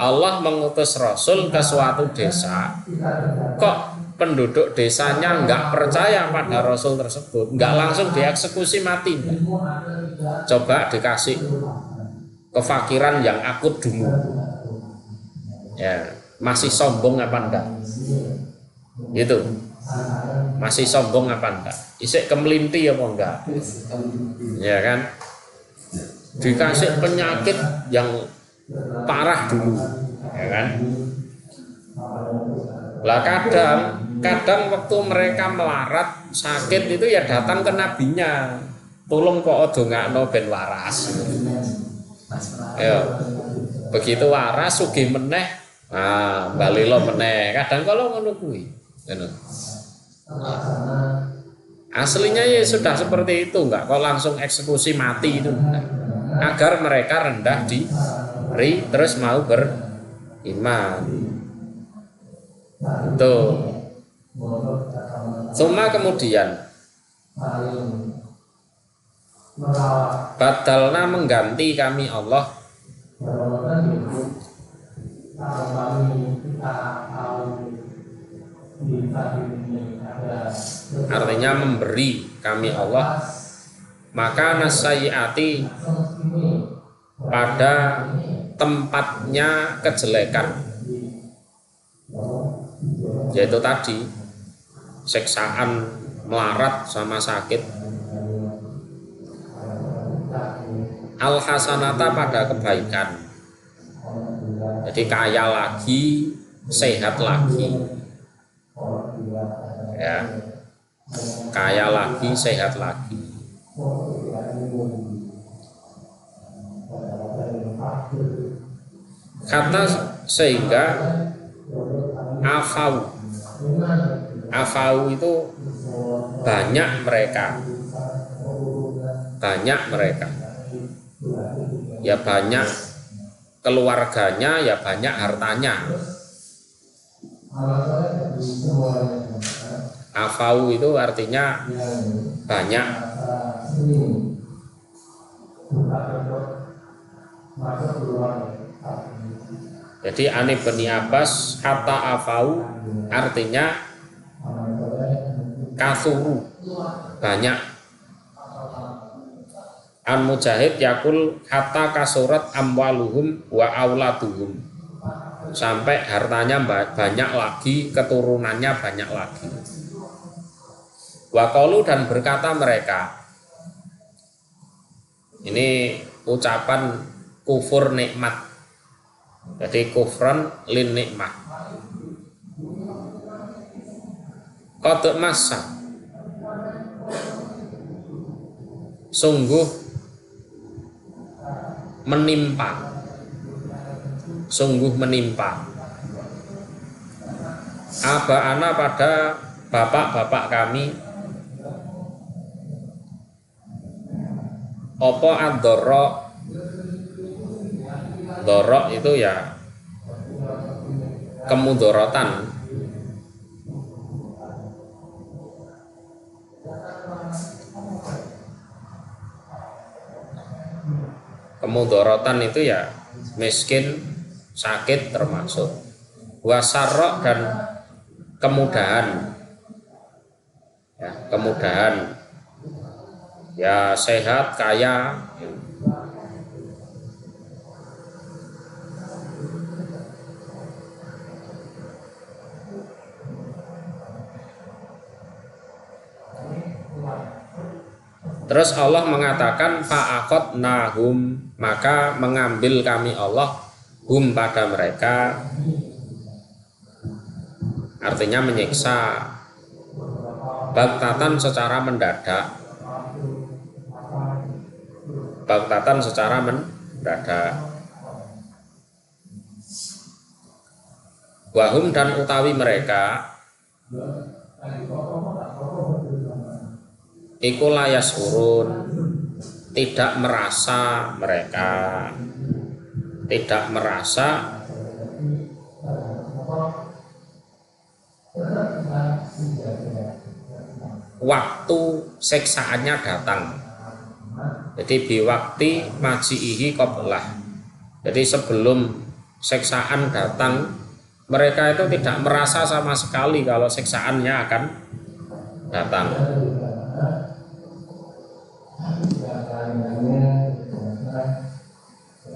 Allah mengutus Rasul ke suatu desa, kok penduduk desanya enggak percaya pada Rasul tersebut, enggak langsung dieksekusi mati. Coba dikasih kefakiran yang akut dulu. Ya, masih sombong apa enggak? Itu masih sombong apa enggak? Isik kemelinti apa enggak? Ya kan? Dikasih penyakit yang parah dulu, ya kan? Lah kadang waktu mereka melarat sakit itu ya datang ke nabinya, tolong kok ojo ngakno ben waras. Ayo, begitu waras sugih meneh, balilo meneh. Kadang kalau ngono kuwi. Aslinya ya sudah seperti itu, enggak kok langsung eksekusi mati itu enggak. Agar mereka rendah diri terus mau beriman. Itu. Cuma kemudian badalna mengganti kami Allah artinya memberi kami Allah maka nasayiati pada tempatnya kejelekan, yaitu tadi siksaan melarat sama sakit, al hasanata pada kebaikan, jadi kaya lagi, sehat lagi, ya, kaya lagi, sehat lagi. Kata sehingga afau itu banyak mereka ya, banyak keluarganya, ya banyak hartanya. Afau itu artinya banyak. Jadi Ani bin Abbas hatta afau artinya kasuru, banyak. An Mujahid yakul hatta kasurat amwaluhum wa auladuhum, sampai hartanya banyak lagi, keturunannya banyak lagi. Wa qalu, dan berkata mereka, ini ucapan kufur nikmat, jadi kufran lin nikmat. Qad massa, sungguh menimpa, abaana pada bapak-bapak kami, opo ad-dharra. Dorok itu ya kemudorotan. Kemudorotan itu ya miskin, sakit termasuk. Wasarok dan kemudahan. kemudahan, ya sehat, kaya. Terus Allah mengatakan fa'aqadnahum, maka mengambil kami Allah hum pada mereka, artinya menyiksa, baghtatan secara mendadak, baghtatan secara mendadak. Wahum dan utawi mereka iku layas urun, tidak merasa mereka, tidak merasa waktu siksaannya datang. Jadi biwakti maji'ihi qablah. Jadi sebelum siksaan datang, mereka itu tidak merasa sama sekali kalau siksaannya akan datang.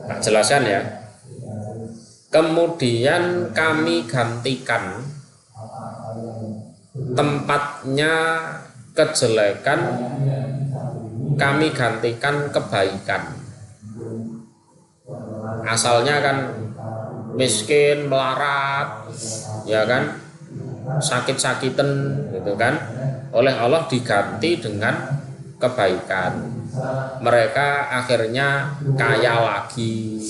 Nah, jelaskan ya. Kemudian kami gantikan tempatnya kejelekan, kami gantikan kebaikan. Asalnya kan miskin, melarat, ya kan, sakit-sakitan gitu kan, oleh Allah diganti dengan kebaikan. Mereka akhirnya kaya lagi,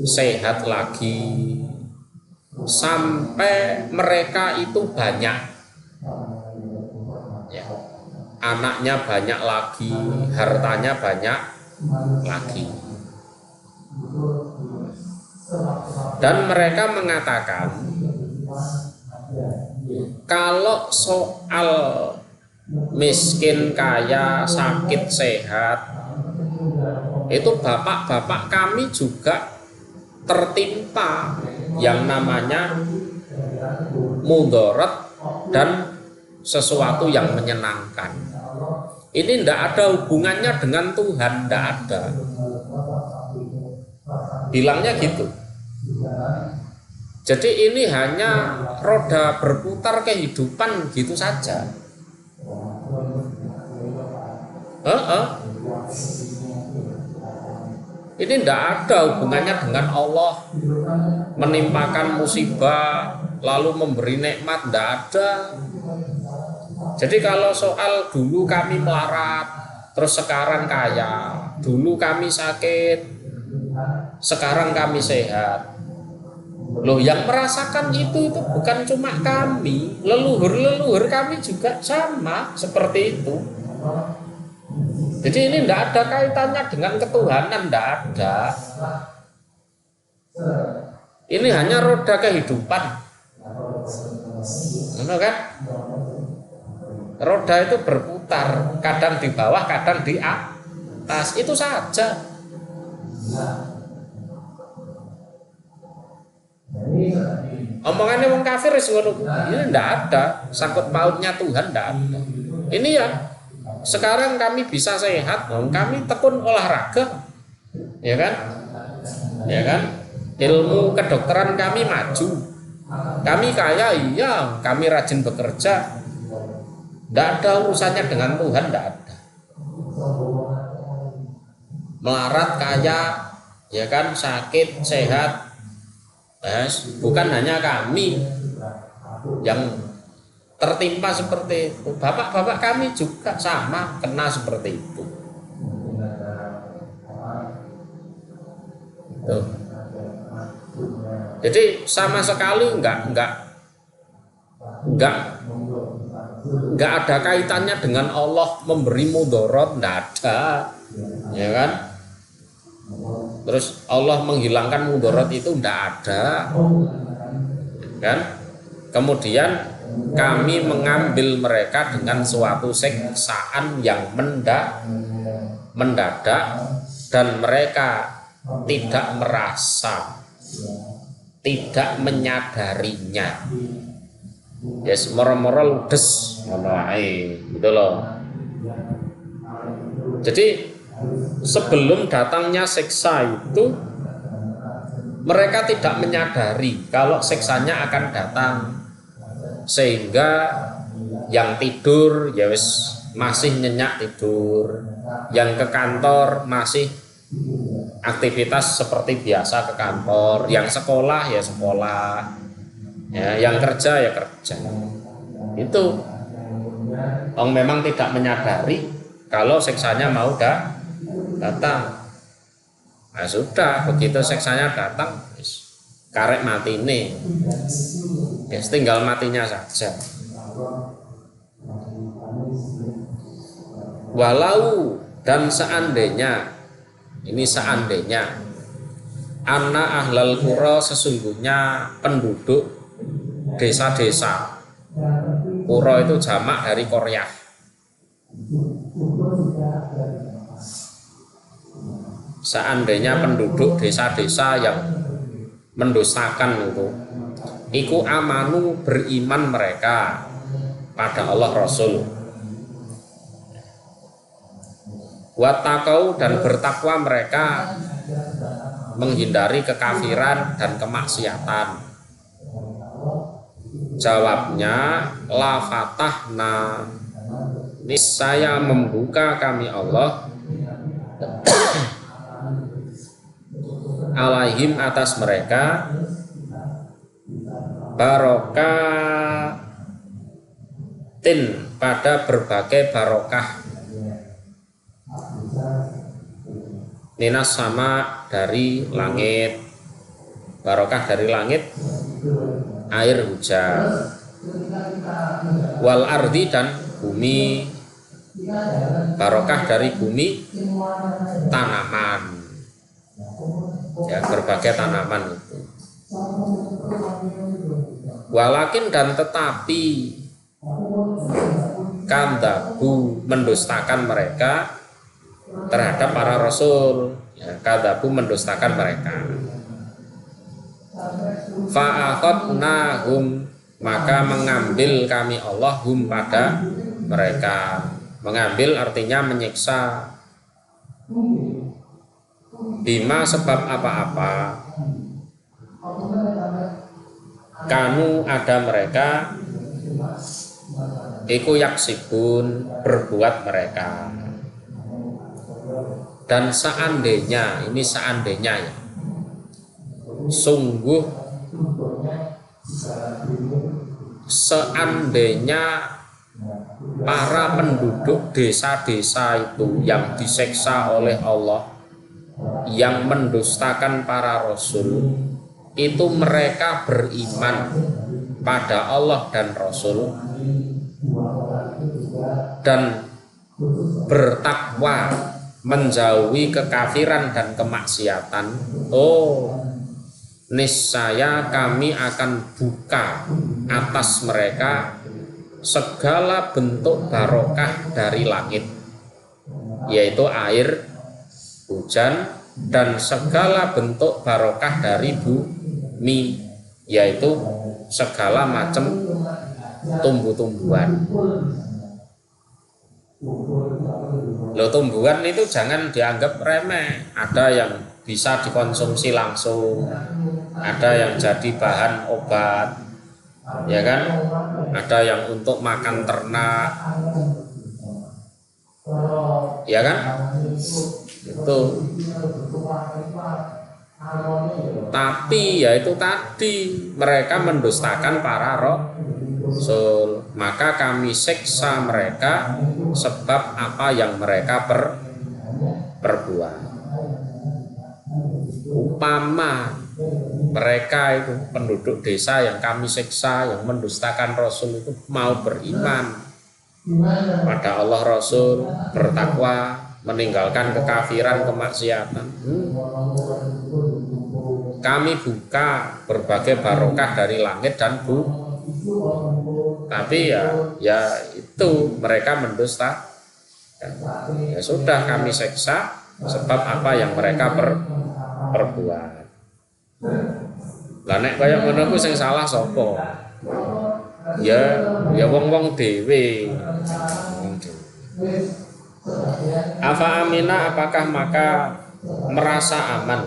sehat lagi, sampai mereka itu banyak, ya, anaknya banyak lagi, hartanya banyak lagi. Dan mereka mengatakan kalau soal miskin, kaya, sakit, sehat, itu bapak-bapak kami juga tertimpa yang namanya mudarat dan sesuatu yang menyenangkan. Ini tidak ada hubungannya dengan Tuhan, tidak ada. Bilangnya gitu. Jadi ini hanya roda berputar kehidupan gitu saja. Ini tidak ada hubungannya dengan Allah menimpakan musibah lalu memberi nikmat, tidak ada. Jadi kalau soal dulu kami melarat terus sekarang kaya, dulu kami sakit sekarang kami sehat, loh yang merasakan itu bukan cuma kami, leluhur kami juga sama seperti itu. Jadi ini tidak ada kaitannya dengan ketuhanan, tidak ada. Ini hanya roda kehidupan, benar kan? Roda itu berputar, kadang di bawah, kadang di atas, itu saja. Omongannya wong kafir ini tidak ada sangkut pautnya Tuhan, tidak ada. Ini ya. Sekarang kami bisa sehat, kami tekun olahraga, ya kan? Ya kan? Ilmu kedokteran kami maju, kami kaya, iya, kami rajin bekerja, tidak ada urusannya dengan Tuhan, tidak ada. Melarat, kaya, ya kan, sakit, sehat, bukan hanya kami yang tertimpa seperti itu, bapak-bapak kami juga sama kena seperti itu. Tuh. Jadi sama sekali enggak ada kaitannya dengan Allah memberi mudarat, enggak ada, ya kan? Terus Allah menghilangkan mudarat itu enggak ada, kan? Kemudian kami mengambil mereka dengan suatu siksaan yang mendadak dan mereka tidak merasa, tidak menyadarinya. Yes, moro-moro ludes ngono ae, gitu loh. Jadi sebelum datangnya siksa itu mereka tidak menyadari kalau siksanya akan datang, sehingga yang tidur ya wis masih nyenyak tidur, yang ke kantor masih aktivitas seperti biasa ke kantor, yang sekolah ya sekolah, ya, yang kerja ya kerja. Itu orang memang tidak menyadari kalau siksanya mau datang. Nah sudah, begitu siksanya datang, karek mati nih, ya tinggal matinya saja. Walau dan seandainya, ini seandainya, anna ahlal qura sesungguhnya penduduk desa-desa. Qura itu jamak dari qaryah. Seandainya penduduk desa-desa yang mendustakan itu, iku amanu beriman mereka pada Allah Rasul, wattaqau dan bertakwa mereka menghindari kekafiran dan kemaksiatan. Jawabnya la fatahna, niscaya membuka kami Allah alaihim atas mereka barokatin pada berbagai barokah minas sama dari langit, barokah dari langit air hujan, wal ardi dan bumi, barokah dari bumi tanaman, ya berbagai tanaman itu. Walakin dan tetapi kadzabu mendustakan mereka terhadap para rasul, ya, kadzabu mendustakan mereka. Fa'akhadnahum maka mengambil kami Allah hum pada mereka. Mengambil artinya menyiksa. Bima sebab apa-apa kanu ada mereka iku yaksibun berbuat mereka. Dan seandainya, ini seandainya ya, sungguh seandainya para penduduk desa-desa itu yang diseksa oleh Allah, yang mendustakan para rasul, itu mereka beriman pada Allah dan Rasul dan bertakwa menjauhi kekafiran dan kemaksiatan, oh niscaya kami akan buka atas mereka segala bentuk barokah dari langit, yaitu air hujan, dan segala bentuk barokah dari bumi, yaitu segala macam tumbuh-tumbuhan. Loh, tumbuhan itu jangan dianggap remeh. Ada yang bisa dikonsumsi langsung, ada yang jadi bahan obat, ya kan? Ada yang untuk makan ternak, ya kan? Itu. Tapi ya itu tadi, mereka mendustakan para rasul, maka kami siksa mereka sebab apa yang mereka perbuat. Umpama mereka itu penduduk desa yang kami siksa, yang mendustakan rasul itu mau beriman pada Allah Rasul, bertakwa, meninggalkan kekafiran, kemaksiatan, kami buka berbagai barokah dari langit dan bumi. Tapi ya itu mereka mendusta, ya sudah kami seksa sebab apa yang mereka perbuat. Lah nek kaya ngono ku sing salah sapa? Ya wong-wong dhewe. Afa amina, apakah maka merasa aman?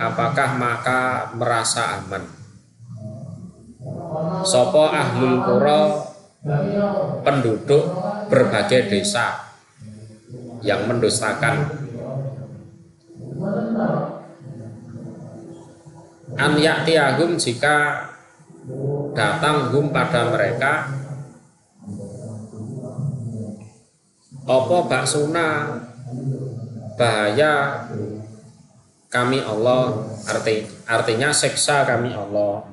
Apakah maka merasa aman? Sopo ahlul qura, penduduk berbagai desa yang mendustakan. An ya'tiyahum, jika datang hum pada mereka, opo baksuna, bahaya kami Allah, artinya siksa kami Allah.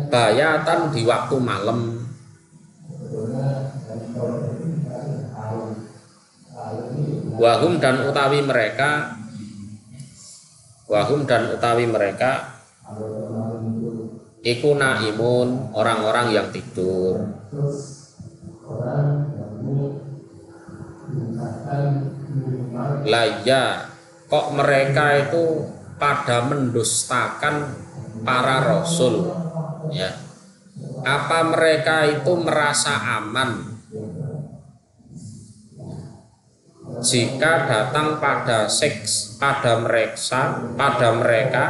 Bayatan, di waktu malam. Wahum dan utawi mereka, iku naimun, orang-orang yang tidur. Laya, kok mereka itu pada mendustakan para rasul, ya? Apa mereka itu merasa aman jika datang pada mereka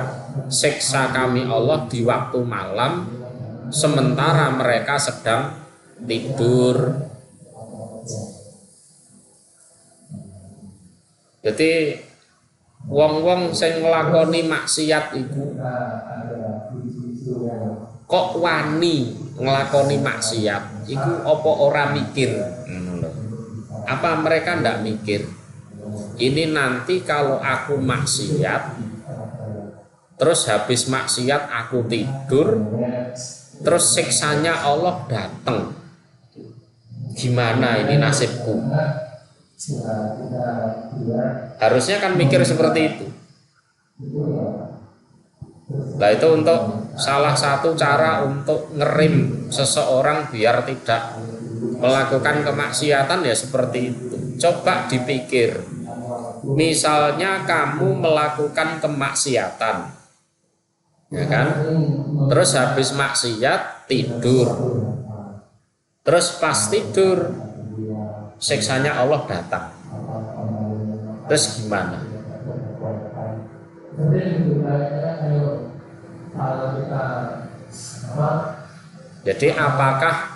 siksa kami Allah di waktu malam, sementara mereka sedang tidur? Jadi wong-wong sing nglakoni maksiat iku kok wani nglakoni maksiat iku, apa ora mikir? Apa mereka ndak mikir ini nanti kalau aku maksiat, terus habis maksiat aku tidur, terus siksanya Allah datang, gimana ini nasibku? Harusnya kan mikir seperti itu. Nah, itu untuk salah satu cara untuk ngerem seseorang biar tidak melakukan kemaksiatan, ya seperti itu. Coba dipikir, misalnya kamu melakukan kemaksiatan, ya kan? Terus habis maksiat tidur, terus pas tidur siksanya Allah datang, terus gimana? Jadi apakah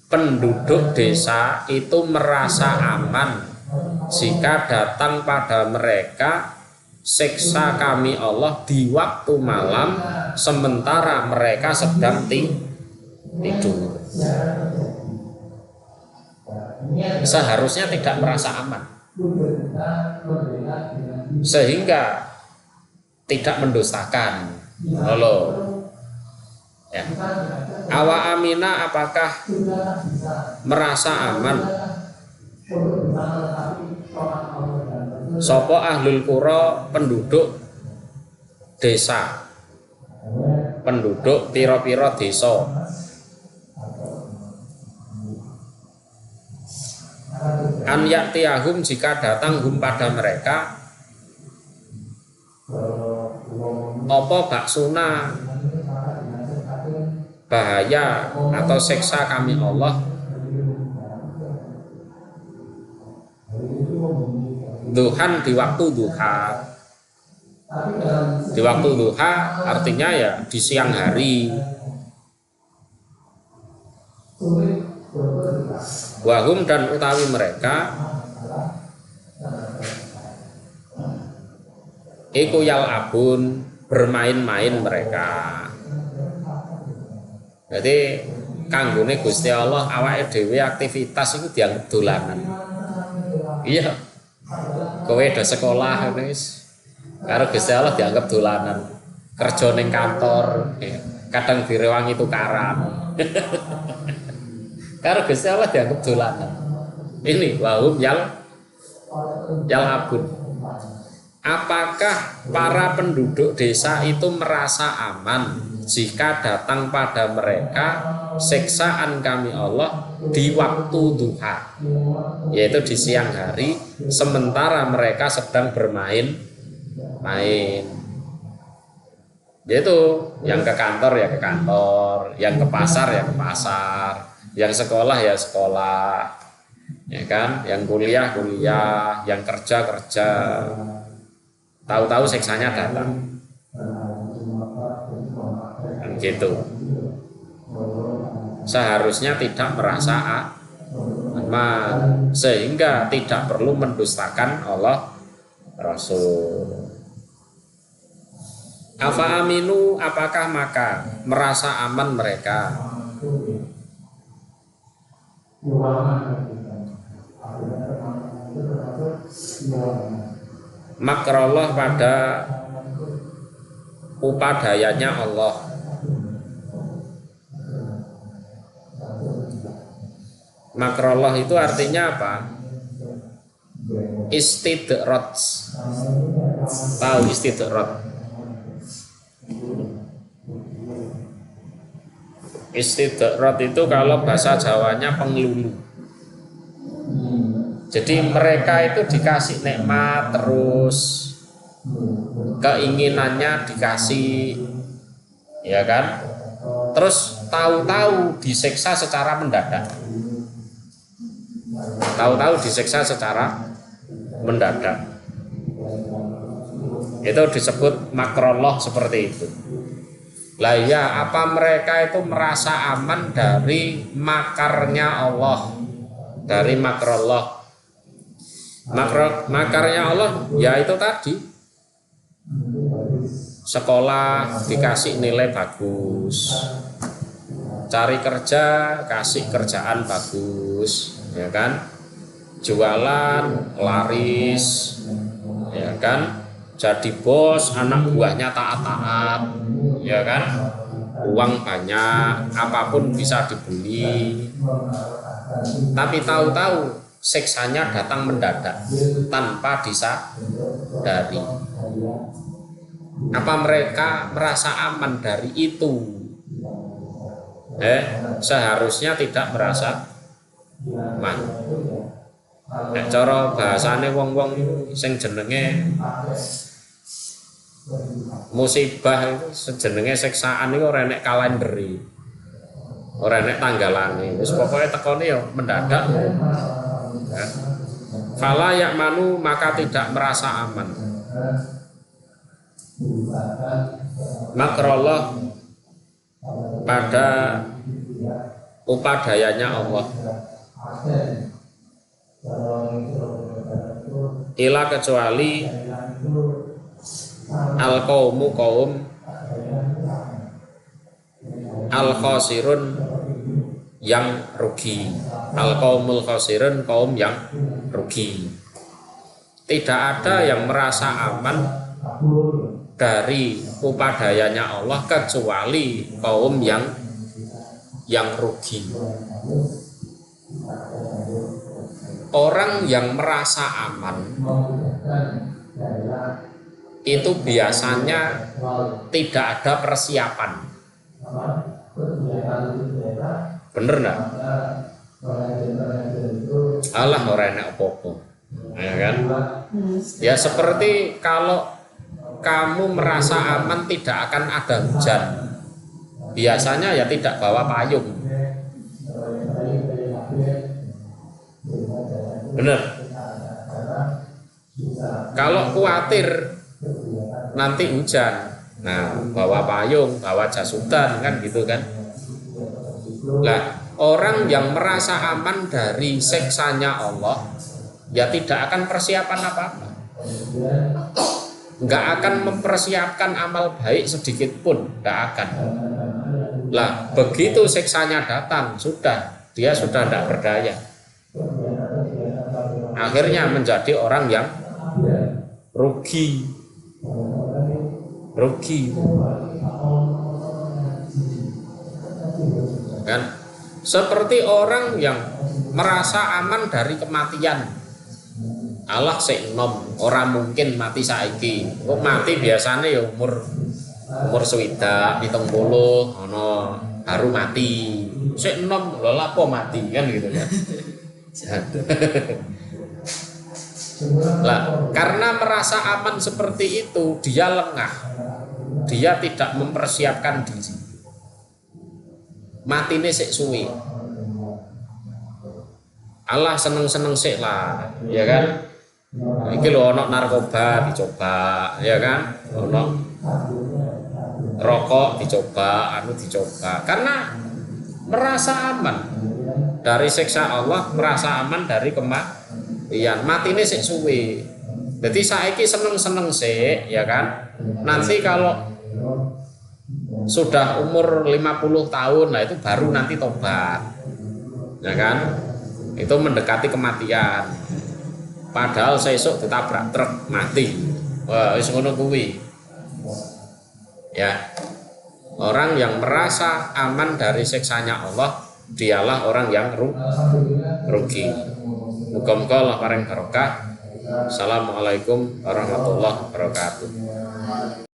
penduduk desa itu merasa aman jika datang pada mereka siksa kami Allah di waktu malam, sementara mereka sedang tidur? Seharusnya tidak merasa aman, sehingga tidak mendustakan. Halo, ya. Awa amina, apakah merasa aman? Sopo ahlul qura, penduduk desa, penduduk piro-piro desa. An ya'tiyahum, jika datang hum pada mereka, apa baksuna, bahaya atau siksa kami Allah, duhan, di waktu duha. Di waktu duha artinya ya di siang hari. Wahum, dan utawi mereka, iku yal abun, bermain-main mereka. Jadi kanggone Gusti Allah, awake dhewe aktivitas itu dianggap dolanan. Iya, kowe do sekolah wis karo Gusti Allah dianggap dolanan. Kerja ning kantor kadang direwangi tukaran. Karo Gusti Allah dianggap dolanan. Ini wahum yal abun. Apakah para penduduk desa itu merasa aman jika datang pada mereka siksaan kami Allah di waktu duha, yaitu di siang hari, sementara mereka sedang bermain-main? Yaitu yang ke kantor ya ke kantor, yang ke pasar ya ke pasar, yang sekolah ya sekolah, ya kan, yang kuliah kuliah, yang kerja kerja. Tahu-tahu siksanya datang, kan gitu. Seharusnya tidak merasa aman, sehingga tidak perlu mendustakan Allah Rasul. Afa aminu, apakah maka merasa aman mereka? Makrullah pada upadayanya Allah. Makrullah itu artinya apa? Istidrat. Tahu istidrat? Istidrat itu kalau bahasa Jawanya penglulu. Jadi mereka itu dikasih nikmat terus, keinginannya dikasih, ya kan? Terus tahu-tahu disiksa secara mendadak. Tahu-tahu disiksa secara mendadak. Itu disebut makrullah seperti itu. Lah ya, apa mereka itu merasa aman dari makarnya Allah, dari makrullah? Makarnya Allah ya itu tadi, sekolah dikasih nilai bagus, cari kerja kasih kerjaan bagus, ya kan, jualan laris, ya kan, jadi bos anak buahnya taat-taat, ya kan, uang banyak, apapun bisa dibeli. Tapi tahu-tahu siksanya datang mendadak tanpa disadari. Apa mereka merasa aman dari itu? Seharusnya tidak merasa aman. Cara bahasane wong-wong sing jenenge musibah itu sejenenge siksaan itu ora enek kalenderi. Ora enek tanggalane. Wis pokoke tekone ya mendadak. Fala ya'manu, maka tidak merasa aman. Makrullah pada upadayanya Allah. Ila kecuali al-qaumu kaum al-khasirun yang rugi. Al-qaumul khasirun, kaum yang rugi. Tidak ada yang merasa aman dari upadayanya Allah kecuali kaum yang rugi. Orang yang merasa aman itu biasanya tidak ada persiapan. Bener enggak? Alah ora enak apa-apa. Ya kan? Ya seperti kalau kamu merasa aman tidak akan ada hujan. Biasanya ya tidak bawa payung. Bener. Kalau khawatir nanti hujan, nah bawa payung, bawa jas hujan kan gitu kan. Nah, orang yang merasa aman dari siksanya Allah ya tidak akan persiapan apa-apa. Enggak akan mempersiapkan amal baik sedikit pun, enggak akan. Lah, begitu siksanya datang, sudah, dia sudah tidak berdaya. Akhirnya menjadi orang yang rugi. Kan? Seperti orang yang merasa aman dari kematian. Allah sik enom, ora mungkin mati saiki. Kok mati biasanya ya umur swidak, 70 ono baru mati. Sik enom lho lapo mati kan gitu kan. Lah, karena merasa aman seperti itu, dia lengah. dia tidak mempersiapkan diri. Matine sik suwi. Allah seneng-seneng sik lah, ya kan? Iki lho ono narkoba dicoba, ya kan? Ono rokok dicoba, dicoba. Karena merasa aman dari siksa Allah, merasa aman dari kematian. Matine sik suwi. Jadi saiki seneng-seneng sik, ya kan? Nanti kalau sudah umur 50 tahun, nah itu baru nanti tobat. Ya kan? Itu mendekati kematian. Padahal sesuk ditabrak truk mati. Wah, wis ngono kuwi. Ya. Orang yang merasa aman dari siksanya Allah, dialah orang yang rugi. Muga-muga Allah paring barokah. Assalamualaikum warahmatullahi wabarakatuh.